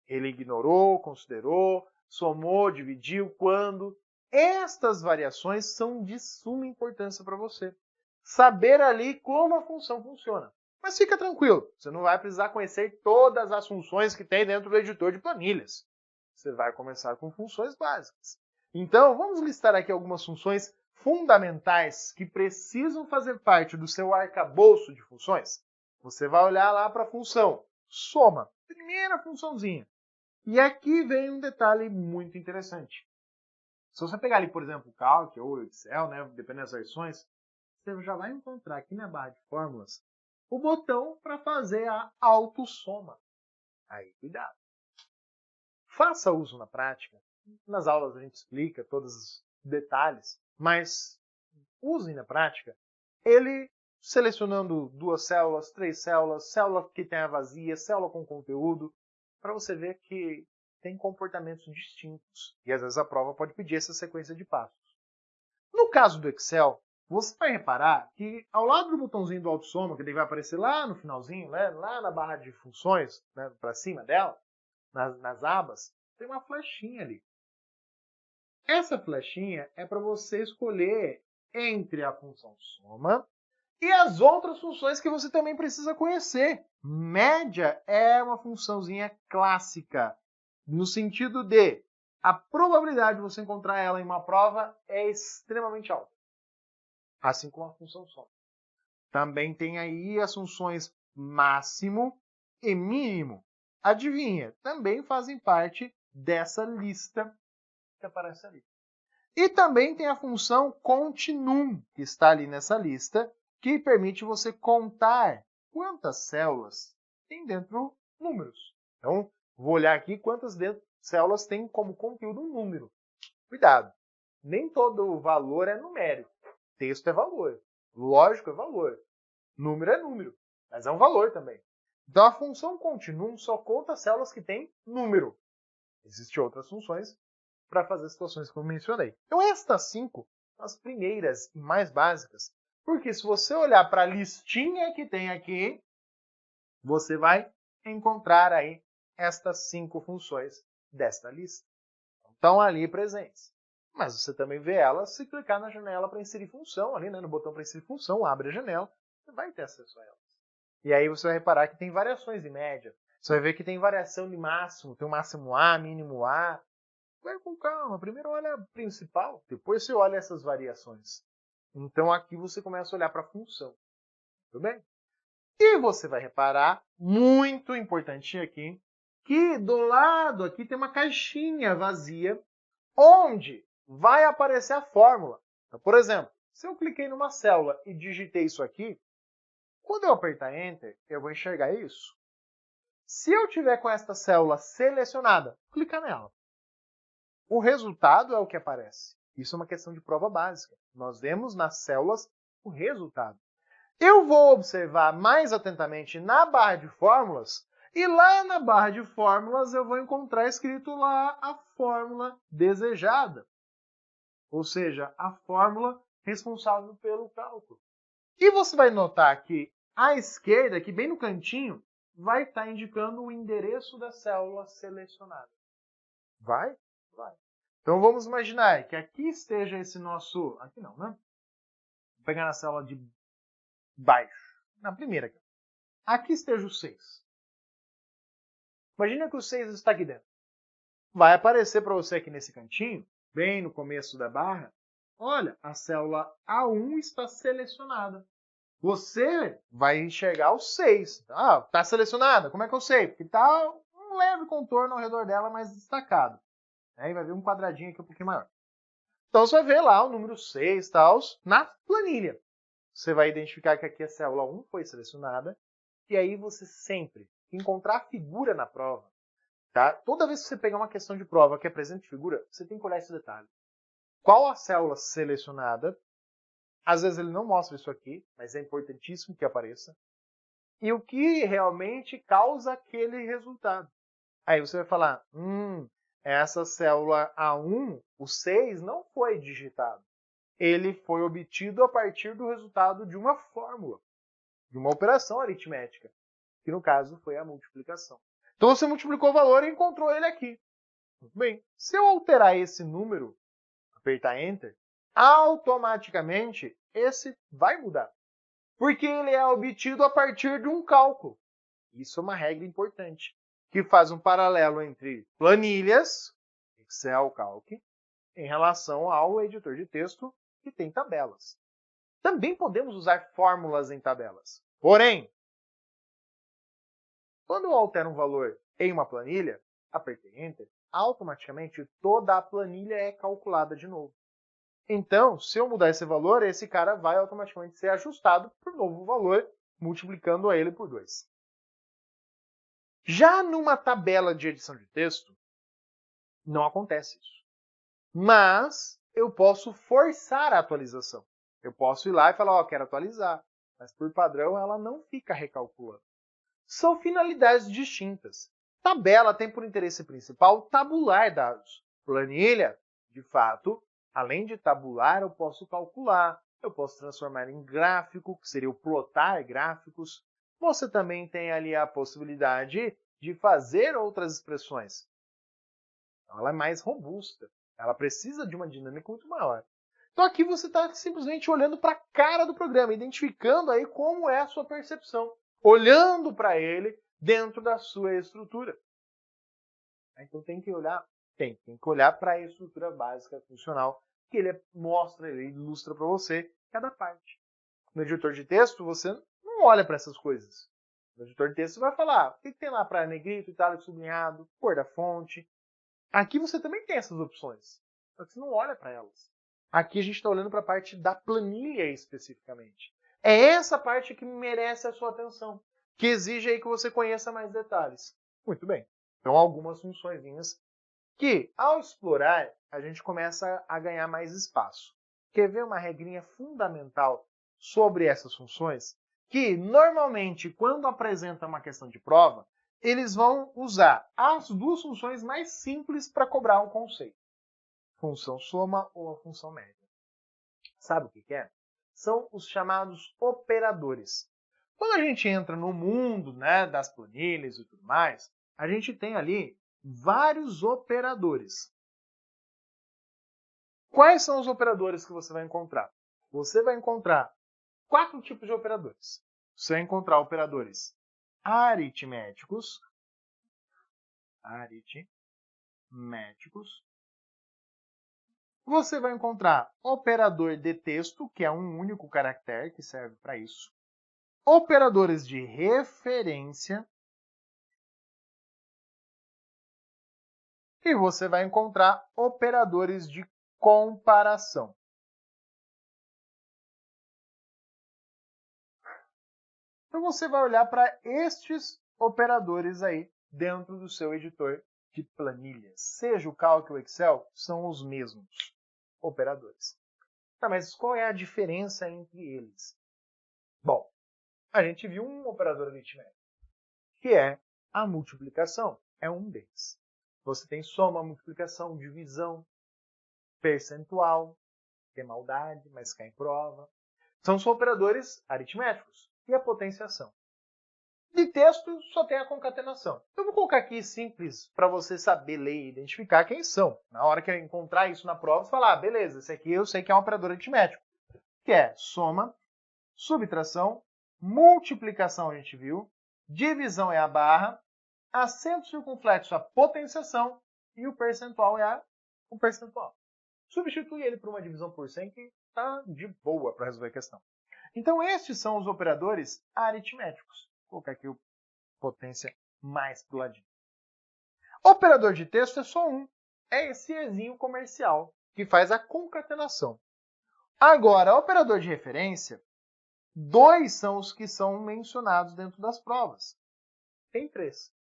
Ele ignorou, considerou, somou, dividiu, quando. Estas variações são de suma importância para você. Saber ali como a função funciona. Mas fica tranquilo, você não vai precisar conhecer todas as funções que tem dentro do editor de planilhas. Você vai começar com funções básicas. Então, vamos listar aqui algumas funções fundamentais que precisam fazer parte do seu arcabouço de funções. Você vai olhar lá para a função soma. Primeira funçãozinha. E aqui vem um detalhe muito interessante. Se você pegar ali, por exemplo, o Calc ou o Excel, né, dependendo das versões, você já vai encontrar aqui na barra de fórmulas o botão para fazer a autossoma. Aí, cuidado. Faça uso na prática. Nas aulas a gente explica todos os detalhes, mas use na prática ele selecionando 2 células, 3 células, célula que tenha vazia, célula com conteúdo, para você ver que tem comportamentos distintos. E às vezes a prova pode pedir essa sequência de passos. No caso do Excel, você vai reparar que ao lado do botãozinho do autossoma, que ele vai aparecer lá no finalzinho, né, lá na barra de funções, né, para cima dela, nas abas, tem uma flechinha ali. Essa flechinha é para você escolher entre a função soma e as outras funções que você também precisa conhecer. Média é uma funçãozinha clássica, no sentido de a probabilidade de você encontrar ela em uma prova é extremamente alta, assim como a função soma. Também tem aí as funções máximo e mínimo. Adivinha? Também fazem parte dessa lista que aparece ali. E também tem a função continuum, que está ali nessa lista, que permite você contar quantas células tem dentro números. Então, vou olhar aqui quantas células tem como conteúdo um número. Cuidado, nem todo valor é numérico. Texto é valor, lógico é valor, número é número, mas é um valor também. Então, a função continuum só conta células que têm número. Existem outras funções para fazer as situações que eu mencionei. Então, estas 5 são as primeiras e mais básicas, porque se você olhar para a listinha que tem aqui, você vai encontrar aí estas 5 funções desta lista. Estão ali presentes. Mas você também vê elas se clicar na janela para inserir função, ali, né, no botão para inserir função, abre a janela, você vai ter acesso a elas. E aí você vai reparar que tem variações de média. Você vai ver que tem variação de máximo, tem o máximo A, mínimo A. Vai com calma, primeiro olha a principal, depois você olha essas variações. Então aqui você começa a olhar para a função. Tudo bem? E você vai reparar, muito importante aqui, que do lado aqui tem uma caixinha vazia, onde vai aparecer a fórmula. Então, por exemplo, se eu cliquei numa célula e digitei isso aqui, quando eu apertar Enter, eu vou enxergar isso. Se eu tiver com esta célula selecionada, clicar nela. O resultado é o que aparece. Isso é uma questão de prova básica. Nós vemos nas células o resultado. Eu vou observar mais atentamente na barra de fórmulas e lá na barra de fórmulas eu vou encontrar escrito lá a fórmula desejada. Ou seja, a fórmula responsável pelo cálculo. E você vai notar que à esquerda, aqui bem no cantinho, vai estar indicando o endereço da célula selecionada. Vai? Vai. Então vamos imaginar que aqui esteja esse nosso... Aqui não, né? Vou pegar na célula de baixo. Na primeira aqui. Aqui esteja o 6. Imagina que o 6 está aqui dentro. Vai aparecer para você aqui nesse cantinho, bem no começo da barra, olha, a célula A1 está selecionada. Você vai enxergar o 6. Ah, está selecionada. Como é que eu sei? Porque está um leve contorno ao redor dela, mais destacado. Aí vai ver um quadradinho aqui um pouquinho maior. Então você vai ver lá o número 6 tal, na planilha. Você vai identificar que aqui a célula 1 foi selecionada. E aí você sempre encontrar a figura na prova. Tá? Toda vez que você pegar uma questão de prova que apresente figura, você tem que olhar esse detalhe. Qual a célula selecionada? Às vezes ele não mostra isso aqui, mas é importantíssimo que apareça. E o que realmente causa aquele resultado. Aí você vai falar, essa célula A1, o 6, não foi digitado. Ele foi obtido a partir do resultado de uma fórmula, de uma operação aritmética, que no caso foi a multiplicação. Então você multiplicou o valor e encontrou ele aqui. Muito bem, se eu alterar esse número, apertar Enter, automaticamente esse vai mudar. Porque ele é obtido a partir de um cálculo. Isso é uma regra importante, que faz um paralelo entre planilhas, Excel, Calc, em relação ao editor de texto, que tem tabelas. Também podemos usar fórmulas em tabelas. Porém, Quando eu altero um valor em uma planilha, apertei Enter, automaticamente toda a planilha é calculada de novo. Então, se eu mudar esse valor, esse cara vai automaticamente ser ajustado por novo valor, multiplicando ele por 2. Já numa tabela de edição de texto, não acontece isso. Mas eu posso forçar a atualização. Eu posso ir lá e falar, quero atualizar. Mas por padrão ela não fica recalculando. São finalidades distintas. Tabela tem por interesse principal tabular dados. Planilha, de fato, além de tabular, eu posso calcular. Eu posso transformar em gráfico, que seria o plotar gráficos. Você também tem ali a possibilidade de fazer outras expressões. Ela é mais robusta. Ela precisa de uma dinâmica muito maior. Então aqui você está simplesmente olhando para a cara do programa, identificando aí como é a sua percepção, olhando para ele dentro da sua estrutura. Então tem que olhar para a estrutura básica funcional que ele mostra, ele ilustra para você cada parte. No editor de texto você não olha para essas coisas. No editor de texto você vai falar o que tem lá para negrito, itálico, sublinhado, cor da fonte. Aqui você também tem essas opções, só que você não olha para elas. Aqui a gente está olhando para a parte da planilha especificamente. É essa parte que merece a sua atenção, que exige aí que você conheça mais detalhes. Muito bem. Então, algumas funçõezinhas que, ao explorar, a gente começa a ganhar mais espaço. Quer ver uma regrinha fundamental sobre essas funções? Que, normalmente, quando apresenta uma questão de prova, eles vão usar as duas funções mais simples para cobrar um conceito. Função soma ou a função média. Sabe o que é? São os chamados operadores. Quando a gente entra no mundo, das planilhas e tudo mais, a gente tem ali vários operadores. Quais são os operadores que você vai encontrar? Você vai encontrar 4 tipos de operadores. Você vai encontrar operadores aritméticos, você vai encontrar operador de texto, que é um único caractere que serve para isso. Operadores de referência. E você vai encontrar operadores de comparação. Então você vai olhar para estes operadores aí dentro do seu editor de planilhas. Seja o Calc ou o Excel, são os mesmos operadores. Tá, mas qual é a diferença entre eles? Bom, a gente viu um operador aritmético, que é a multiplicação. É um deles. Você tem soma, multiplicação, divisão, percentual, tem maldade, mas cai em prova. São os operadores aritméticos. E a potenciação. De texto, só tem a concatenação. Eu vou colocar aqui simples para você saber ler e identificar quem são. Na hora que eu encontrar isso na prova, você fala, beleza, esse aqui eu sei que é um operador aritmético. Que é soma, subtração, multiplicação a gente viu, divisão é a barra, acento circunflexo a potenciação e o percentual é o percentual. Substitui ele por uma divisão por 100 que está de boa para resolver a questão. Então, estes são os operadores aritméticos. Vou colocar aqui o potência mais para o ladinho. Operador de texto é só um. É esse ezinho comercial, que faz a concatenação. Agora, operador de referência, 2 são os que são mencionados dentro das provas. Tem 3.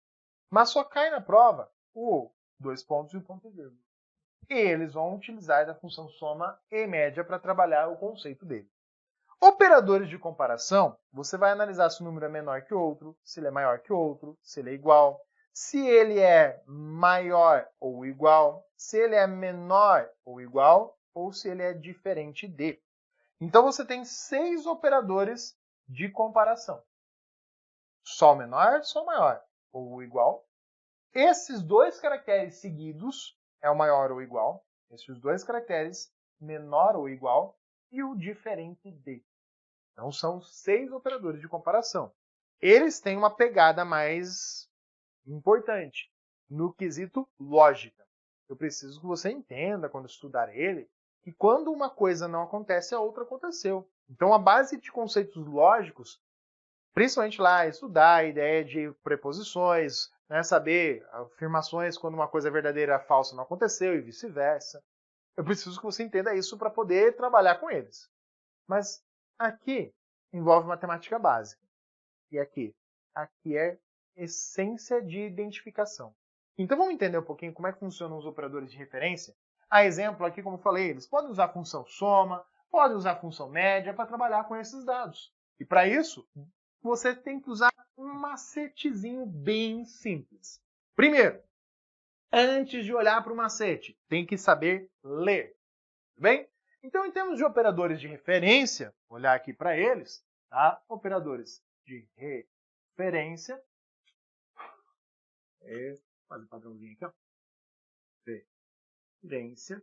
Mas só cai na prova o 2 pontos e o ponto e vírgula. E eles vão utilizar da função soma e média para trabalhar o conceito dele. Operadores de comparação, você vai analisar se o número é menor que o outro, se ele é maior que o outro, se ele é igual, se ele é maior ou igual, se ele é menor ou igual, ou se ele é diferente de. Então você tem 6 operadores de comparação. Só o menor, só o maior, ou o igual. Esses 2 caracteres seguidos é o maior ou igual. Esses 2 caracteres, menor ou igual, e o diferente de. Então, são 6 operadores de comparação. Eles têm uma pegada mais importante no quesito lógica. Eu preciso que você entenda, quando estudar ele, que quando uma coisa não acontece, a outra aconteceu. Então, a base de conceitos lógicos Principalmente lá, estudar a ideia de preposições, né, saber afirmações quando uma coisa é verdadeira, falsa não aconteceu e vice-versa. Eu preciso que você entenda isso para poder trabalhar com eles. Mas aqui envolve matemática básica. E aqui? Aqui é essência de identificação. Então vamos entender um pouquinho como é que funcionam os operadores de referência. A exemplo aqui, como eu falei, eles podem usar a função soma, podem usar a função média para trabalhar com esses dados. E para isso, você tem que usar um macetezinho bem simples. Primeiro, antes de olhar para o macete, tem que saber ler. Bem? Então, em termos de operadores de referência, vou olhar aqui para eles, tá? Operadores de referência. Faz o padrãozinho aqui, ó. Referência.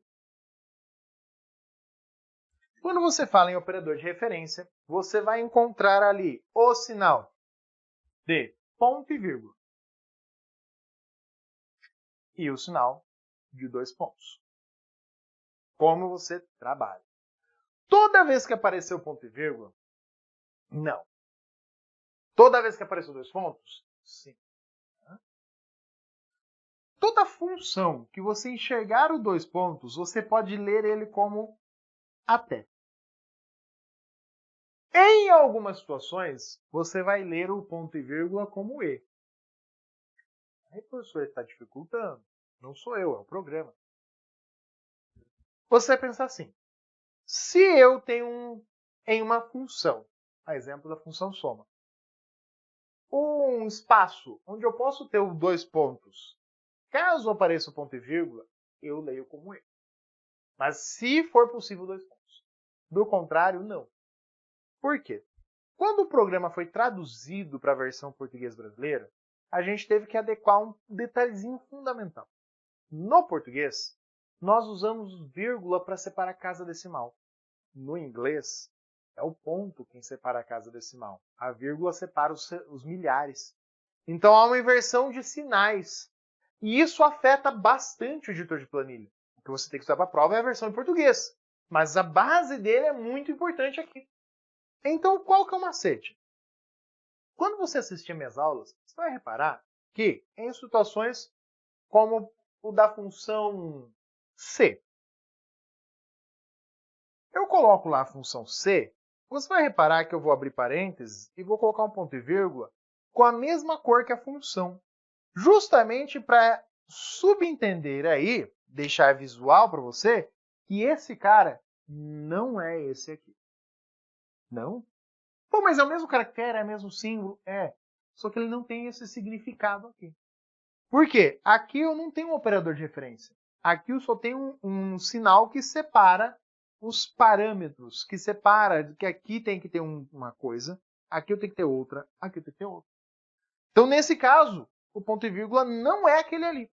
Quando você fala em operador de referência, você vai encontrar ali o sinal de ponto e vírgula e o sinal de 2 pontos. Como você trabalha. Toda vez que apareceu ponto e vírgula, não. Toda vez que apareceu 2 pontos, sim. Toda função que você enxergar os 2 pontos, você pode ler ele como até. Em algumas situações, você vai ler o ponto e vírgula como e. Aí, professor, está dificultando. Não sou eu, é o programa. Você vai pensar assim. Se eu tenho em uma função, a exemplo da função soma, um espaço onde eu posso ter os 2 pontos, caso apareça o ponto e vírgula, eu leio como e. Mas se for possível 2 pontos. Do contrário, não. Por quê? Quando o programa foi traduzido para a versão português brasileira, a gente teve que adequar um detalhezinho fundamental. No português, nós usamos vírgula para separar a casa decimal. No inglês, é o ponto quem separa a casa decimal. A vírgula separa os milhares. Então há uma inversão de sinais. E isso afeta bastante o editor de planilha. O que você tem que usar para a prova é a versão em português. Mas a base dele é muito importante aqui. Então, qual que é o macete? Quando você assistir minhas aulas, você vai reparar que em situações como o da função C, eu coloco lá a função C, você vai reparar que eu vou abrir parênteses e vou colocar um ponto e vírgula com a mesma cor que a função, justamente para subentender aí, deixar visual para você, que esse cara não é esse aqui. Não? Pô, mas é o mesmo caractere, é o mesmo símbolo? É. Só que ele não tem esse significado aqui. Por quê? Aqui eu não tenho um operador de referência. Aqui eu só tenho um sinal que separa os parâmetros, que separa que aqui tem que ter uma coisa, aqui eu tenho que ter outra, aqui eu tenho que ter outra. Então, nesse caso, o ponto e vírgula não é aquele ali.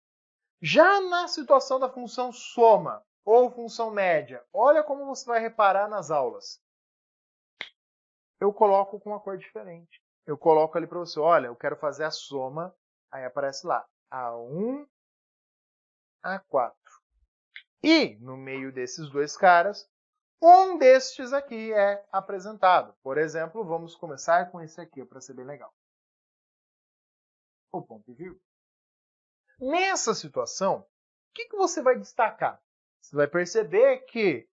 Já na situação da função soma ou função média, olha como você vai reparar nas aulas. Eu coloco com uma cor diferente. Eu coloco ali para você, olha, eu quero fazer a soma, aí aparece lá, A1, A4. E, no meio desses dois caras, um destes aqui é apresentado. Por exemplo, vamos começar com esse aqui, para ser bem legal. O ponto e vírgula. Nessa situação, o que você vai destacar? Você vai perceber que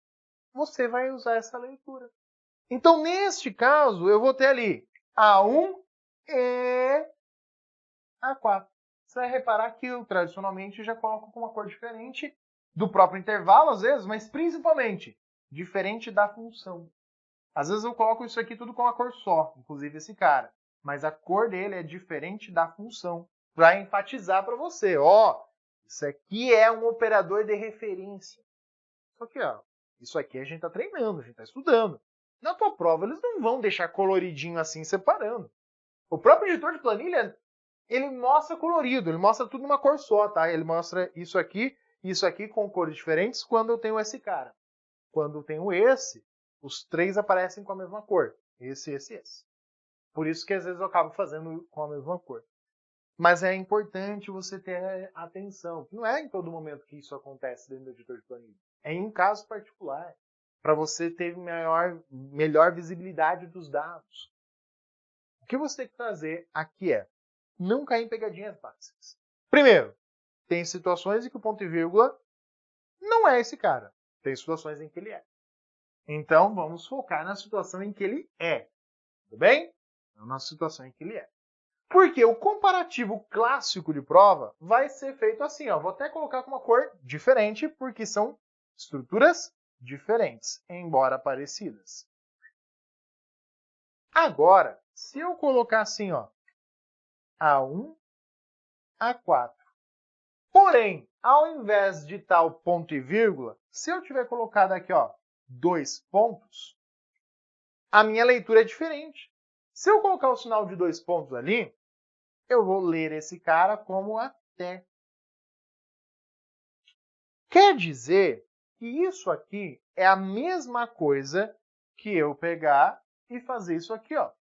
você vai usar essa leitura. Então, neste caso, eu vou ter ali A1 e A4. Você vai reparar que eu, tradicionalmente, já coloco com uma cor diferente do próprio intervalo, às vezes, mas principalmente diferente da função. Às vezes eu coloco isso aqui tudo com uma cor só, inclusive esse cara. Mas a cor dele é diferente da função, para enfatizar para você, ó, isso aqui é um operador de referência. Só que, ó, isso aqui a gente está treinando, a gente está estudando. Na tua prova, eles não vão deixar coloridinho assim, separando. O próprio editor de planilha, ele mostra colorido, ele mostra tudo numa cor só, tá? Ele mostra isso aqui com cores diferentes quando eu tenho esse cara. Quando eu tenho esse, os três aparecem com a mesma cor. Esse. Por isso que às vezes eu acabo fazendo com a mesma cor. Mas é importante você ter atenção. Não é em todo momento que isso acontece dentro do editor de planilha. É em um caso particular, para você ter melhor visibilidade dos dados. O que você tem que fazer aqui é não cair em pegadinhas básicas. Primeiro, tem situações em que o ponto e vírgula não é esse cara. Tem situações em que ele é. Então, vamos focar na situação em que ele é. Tudo bem? Na situação em que ele é. Porque o comparativo clássico de prova vai ser feito assim. Ó. Vou até colocar com uma cor diferente, porque são estruturas diferentes, embora parecidas. Agora, se eu colocar assim, ó, A1, A4. Porém, ao invés de tal ponto e vírgula, se eu tiver colocado aqui, ó, 2 pontos, a minha leitura é diferente. Se eu colocar o sinal de 2 pontos ali, eu vou ler esse cara como até. Quer dizer que isso aqui é a mesma coisa que eu pegar e fazer isso aqui, ó.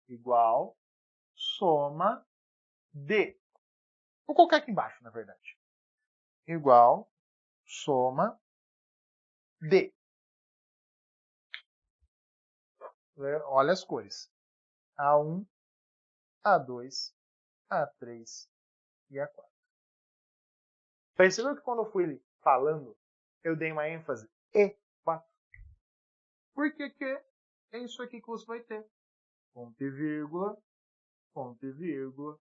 Igual soma de. Vou colocar aqui embaixo, na verdade. Igual soma de. Olha as cores. A1, A2, A3 e A4. Percebeu que quando eu fui falando, eu dei uma ênfase E4. Por que é isso aqui que você vai ter? Ponto e vírgula, ponto e vírgula.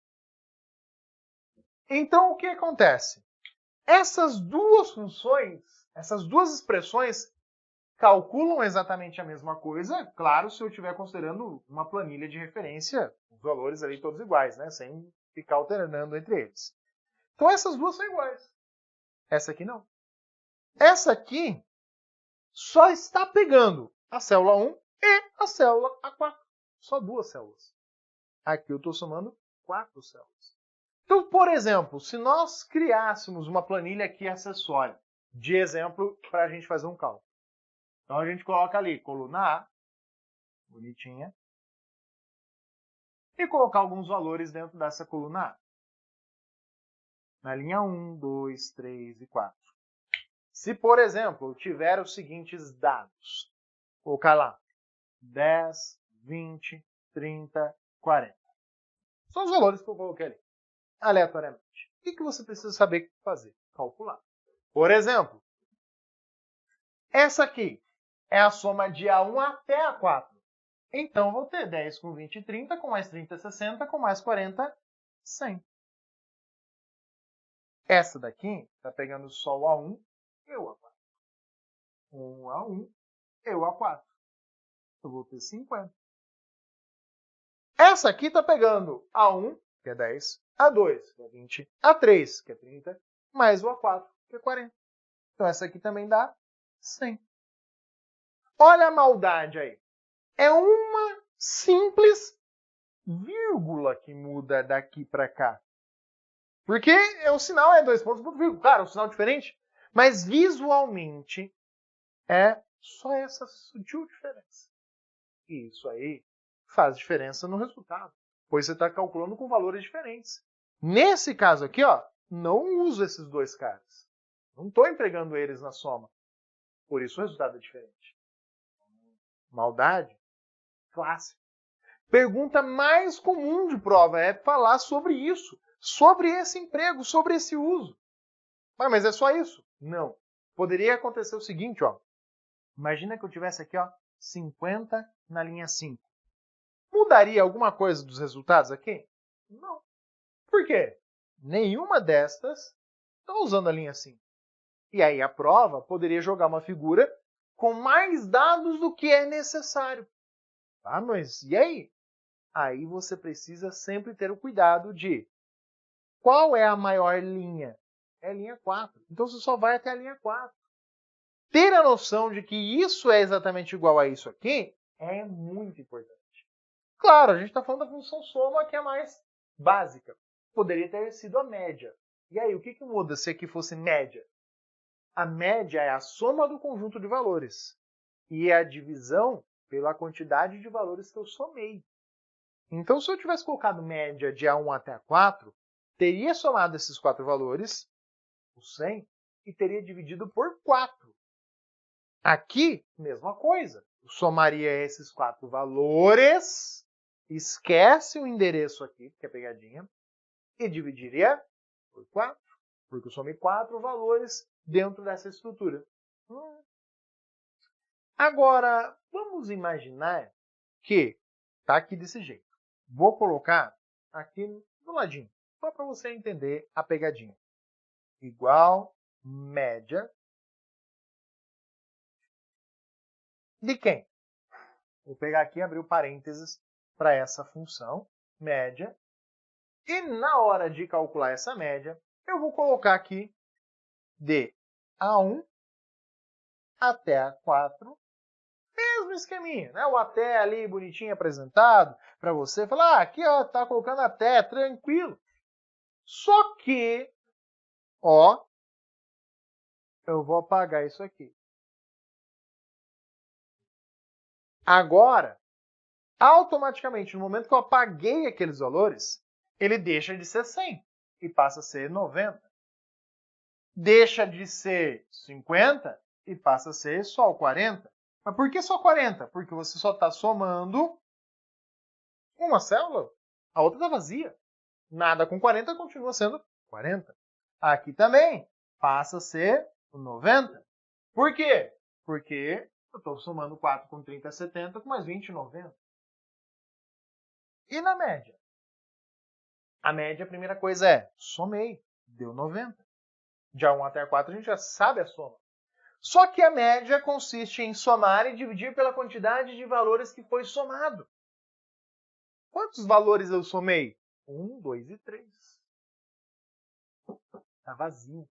Então, o que acontece? Essas duas funções, essas duas expressões, calculam exatamente a mesma coisa, claro, se eu estiver considerando uma planilha de referência, os valores ali todos iguais, né? Sem ficar alternando entre eles. Então, essas duas são iguais. Essa aqui não. Essa aqui só está pegando a célula 1 e a célula A4. Só duas células. Aqui eu estou somando 4 células. Então, por exemplo, se nós criássemos uma planilha aqui acessória, de exemplo, para a gente fazer um cálculo. Então, a gente coloca ali coluna A, bonitinha, e colocar alguns valores dentro dessa coluna A. Na linha 1, 2, 3 e 4. Se, por exemplo, eu tiver os seguintes dados, vou colocar lá 10, 20, 30, 40. São os valores que eu coloquei ali, aleatoriamente. O que você precisa saber fazer? Calcular. Por exemplo, essa aqui é a soma de A1 até A4. Então, vou ter 10 com 20 e 30, com mais 30 60, com mais 40, 100. Essa daqui está pegando só o A1 e o A4. Um A1 e o A4. Eu vou ter 50. Essa aqui está pegando A1, que é 10, A2, que é 20, A3, que é 30, mais o A4, que é 40. Então, essa aqui também dá 100. Olha a maldade aí. É uma simples vírgula que muda daqui para cá. Porque o sinal é 2 pontos, ponto, vírgula. Claro, é um sinal diferente, mas visualmente é só essa sutil diferença. E isso aí faz diferença no resultado, pois você está calculando com valores diferentes. Nesse caso aqui, ó, não uso esses dois caras. Não estou empregando eles na soma. Por isso o resultado é diferente. Maldade clássica. Pergunta mais comum de prova é falar sobre isso, sobre esse emprego, sobre esse uso. Mas é só isso? Não. Poderia acontecer o seguinte, ó. Imagina que eu tivesse aqui, ó, 50 na linha 5. Mudaria alguma coisa dos resultados aqui? Não. Por quê? Nenhuma destas está usando a linha 5. E aí a prova poderia jogar uma figura com mais dados do que é necessário. Ah, mas e aí? Aí você precisa sempre ter o cuidado de qual é a maior linha? É a linha 4. Então você só vai até a linha 4. Ter a noção de que isso é exatamente igual a isso aqui é muito importante. Claro, a gente está falando da função soma, que é a mais básica. Poderia ter sido a média. E aí, o que muda se aqui fosse média? A média é a soma do conjunto de valores. E é a divisão pela quantidade de valores que eu somei. Então, se eu tivesse colocado média de A1 até A4, teria somado esses 4 valores, o 100, e teria dividido por 4. Aqui, mesma coisa. Eu somaria esses 4 valores esquece o endereço aqui, que é pegadinha, e dividiria por 4, porque eu somei 4 valores dentro dessa estrutura. Agora, vamos imaginar que está aqui desse jeito. Vou colocar aqui do ladinho, só para você entender a pegadinha. Igual média de quem? Vou pegar aqui e abrir o parênteses para essa função, média. E na hora de calcular essa média, eu vou colocar aqui de A1 até A4, mesmo esqueminha, né? O até ali bonitinho apresentado para você falar, aqui ó, tá colocando até, tranquilo. Só que, ó, eu vou apagar isso aqui. Agora, automaticamente, no momento que eu apaguei aqueles valores, ele deixa de ser 100 e passa a ser 90. Deixa de ser 50 e passa a ser só o 40. Mas por que só 40? Porque você só está somando uma célula, a outra está vazia. Nada com 40 continua sendo 40. Aqui também passa a ser 90. Por quê? Porque eu estou somando 4 com 30 é 70, com mais 20, 90. E na média? A média, a primeira coisa é, somei, deu 90. De A1 até A4 a gente já sabe a soma. Só que a média consiste em somar e dividir pela quantidade de valores que foi somado. Quantos valores eu somei? 1, 2 e 3. Está vazio.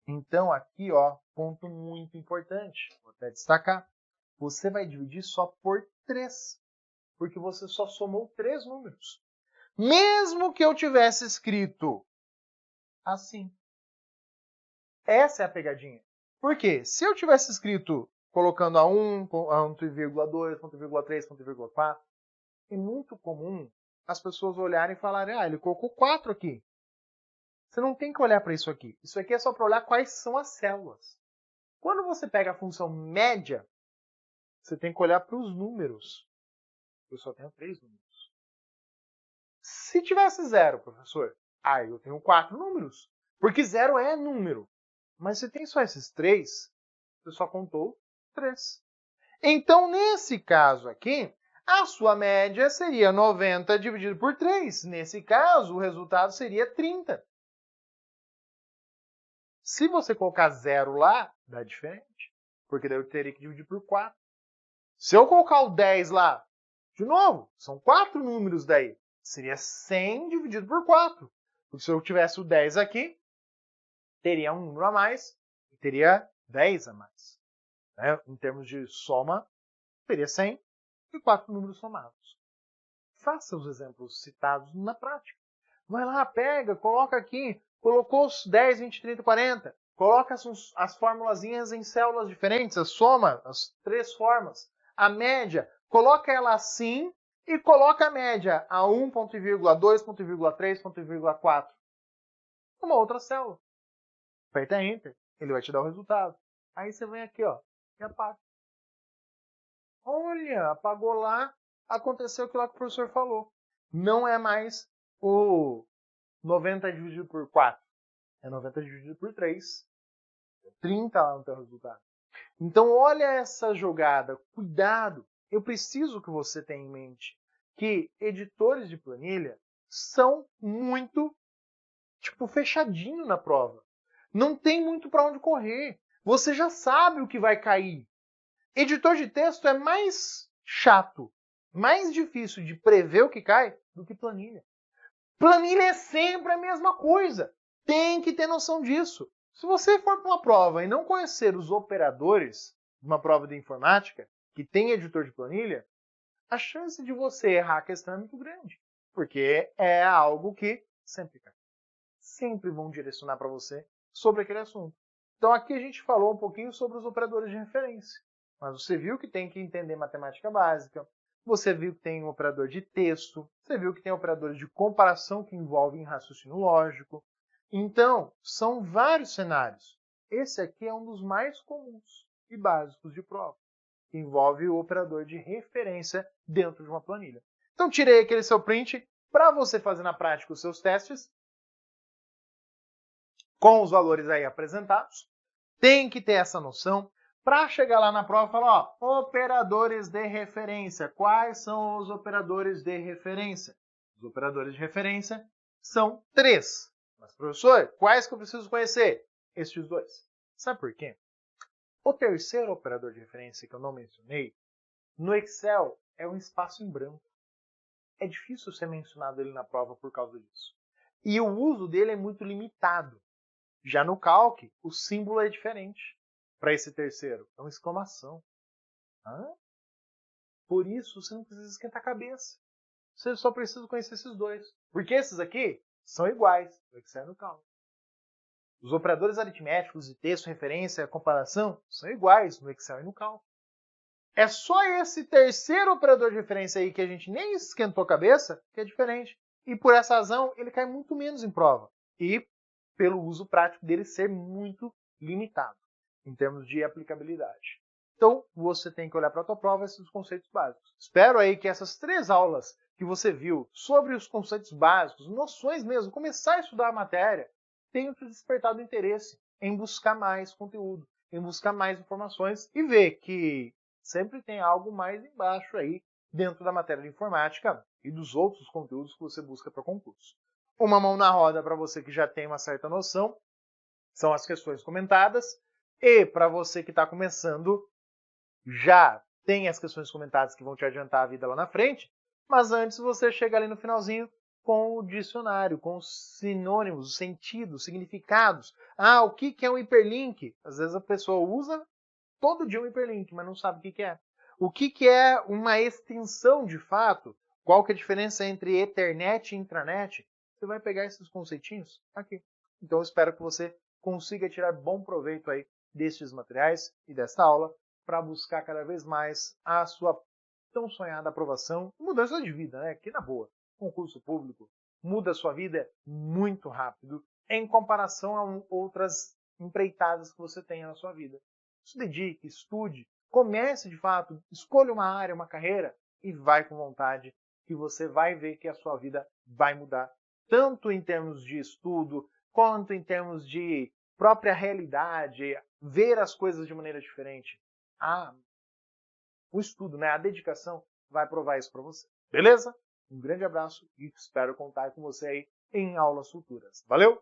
Então, aqui, ó, ponto muito importante. Vou até destacar. Você vai dividir só por 3. Porque você só somou 3 números. Mesmo que eu tivesse escrito assim. Essa é a pegadinha. Por quê? Se eu tivesse escrito colocando a 1, a 1,2, 1,3, 1,4, é muito comum as pessoas olharem e falarem, ele colocou 4 aqui. Você não tem que olhar para isso aqui. Isso aqui é só para olhar quais são as células. Quando você pega a função média, você tem que olhar para os números. Eu só tenho 3 números. Se tivesse 0, professor, eu tenho 4 números. Porque 0 é número. Mas se tem só esses 3, você só contou 3. Então, nesse caso aqui, a sua média seria 90 dividido por 3. Nesse caso, o resultado seria 30. Se você colocar 0 lá, dá diferente. Porque daí eu teria que dividir por 4. Se eu colocar o 10 lá, de novo, são 4 números daí. Seria 100 dividido por 4. Porque se eu tivesse o 10 aqui, teria um número a mais e teria 10 a mais. Né? Em termos de soma, teria 100 e 4 números somados. Faça os exemplos citados na prática. Vai lá, pega, coloca aqui, colocou os 10, 20, 30, 40, coloca as formulazinhas em células diferentes, a soma, as 3 formas, a média, coloca ela assim e coloca a média a 1, ponto e vírgula, 2, ponto e vírgula, 3, ponto e vírgula, 4. Uma outra célula. Aperta Enter, ele vai te dar o resultado. Aí você vem aqui, ó, e apaga. Olha, apagou lá, aconteceu aquilo lá que o professor falou. Não é mais o 90 dividido por 4. É 90 dividido por 3. 30 lá no teu resultado. Então, olha essa jogada. Cuidado. Eu preciso que você tenha em mente que editores de planilha são muito, fechadinho na prova. Não tem muito para onde correr. Você já sabe o que vai cair. Editor de texto é mais chato, mais difícil de prever o que cai do que planilha. Planilha é sempre a mesma coisa. Tem que ter noção disso. Se você for para uma prova e não conhecer os operadores de uma prova de informática que tem editor de planilha, a chance de você errar a questão é muito grande. Porque é algo que sempre cai. Sempre vão direcionar para você sobre aquele assunto. Então aqui a gente falou um pouquinho sobre os operadores de referência. Mas você viu que tem que entender matemática básica, você viu que tem um operador de texto, você viu que tem operadores de comparação que envolvem raciocínio lógico. Então, são vários cenários. Esse aqui é um dos mais comuns e básicos de prova. que envolve o operador de referência dentro de uma planilha. Então tirei aquele seu print para você fazer na prática os seus testes com os valores aí apresentados. Tem que ter essa noção para chegar lá na prova e falar, ó, operadores de referência. Quais são os operadores de referência? Os operadores de referência são 3. Mas, professor, quais que eu preciso conhecer? Estes 2. Sabe por quê? O terceiro operador de referência que eu não mencionei, no Excel é um espaço em branco. É difícil ser mencionado ele na prova por causa disso. E o uso dele é muito limitado. Já no Calc, o símbolo é diferente. Para esse terceiro, é uma exclamação. Por isso, você não precisa esquentar a cabeça. Você só precisa conhecer esses 2. Porque esses aqui são iguais no Excel e no Calc. Os operadores aritméticos de texto, referência, comparação são iguais no Excel e no Calc. É só esse terceiro operador de referência aí que a gente nem esquentou a cabeça que é diferente. E por essa razão, ele cai muito menos em prova. E pelo uso prático dele ser muito limitado em termos de aplicabilidade. Então, você tem que olhar para a tua prova esses conceitos básicos. Espero aí que essas 3 aulas que você viu sobre os conceitos básicos, noções mesmo, começar a estudar a matéria, tenham te despertado interesse em buscar mais conteúdo, em buscar mais informações e ver que sempre tem algo mais embaixo aí dentro da matéria de informática e dos outros conteúdos que você busca para o concurso. Uma mão na roda para você que já tem uma certa noção são as questões comentadas. E para você que está começando, já tem as questões comentadas que vão te adiantar a vida lá na frente. Mas antes você chega ali no finalzinho com o dicionário, com os sinônimos, os sentidos, os significados. O que é um hiperlink? Às vezes a pessoa usa todo dia um hiperlink, mas não sabe o que é. O que é uma extensão de fato? Qual que é a diferença entre Ethernet e intranet? Você vai pegar esses conceitinhos aqui. Então eu espero que você consiga tirar bom proveito aí destes materiais e desta aula para buscar cada vez mais a sua tão sonhada aprovação e mudança de vida, né? Que na boa, concurso público muda a sua vida muito rápido em comparação a outras empreitadas que você tenha na sua vida. Se dedique, estude, comece de fato, escolha uma área, uma carreira e vai com vontade que você vai ver que a sua vida vai mudar, tanto em termos de estudo, quanto em termos de própria realidade, ver as coisas de maneira diferente. O estudo, né, a dedicação vai provar isso para você. Beleza? Um grande abraço e espero contar com você aí em aulas futuras. Valeu!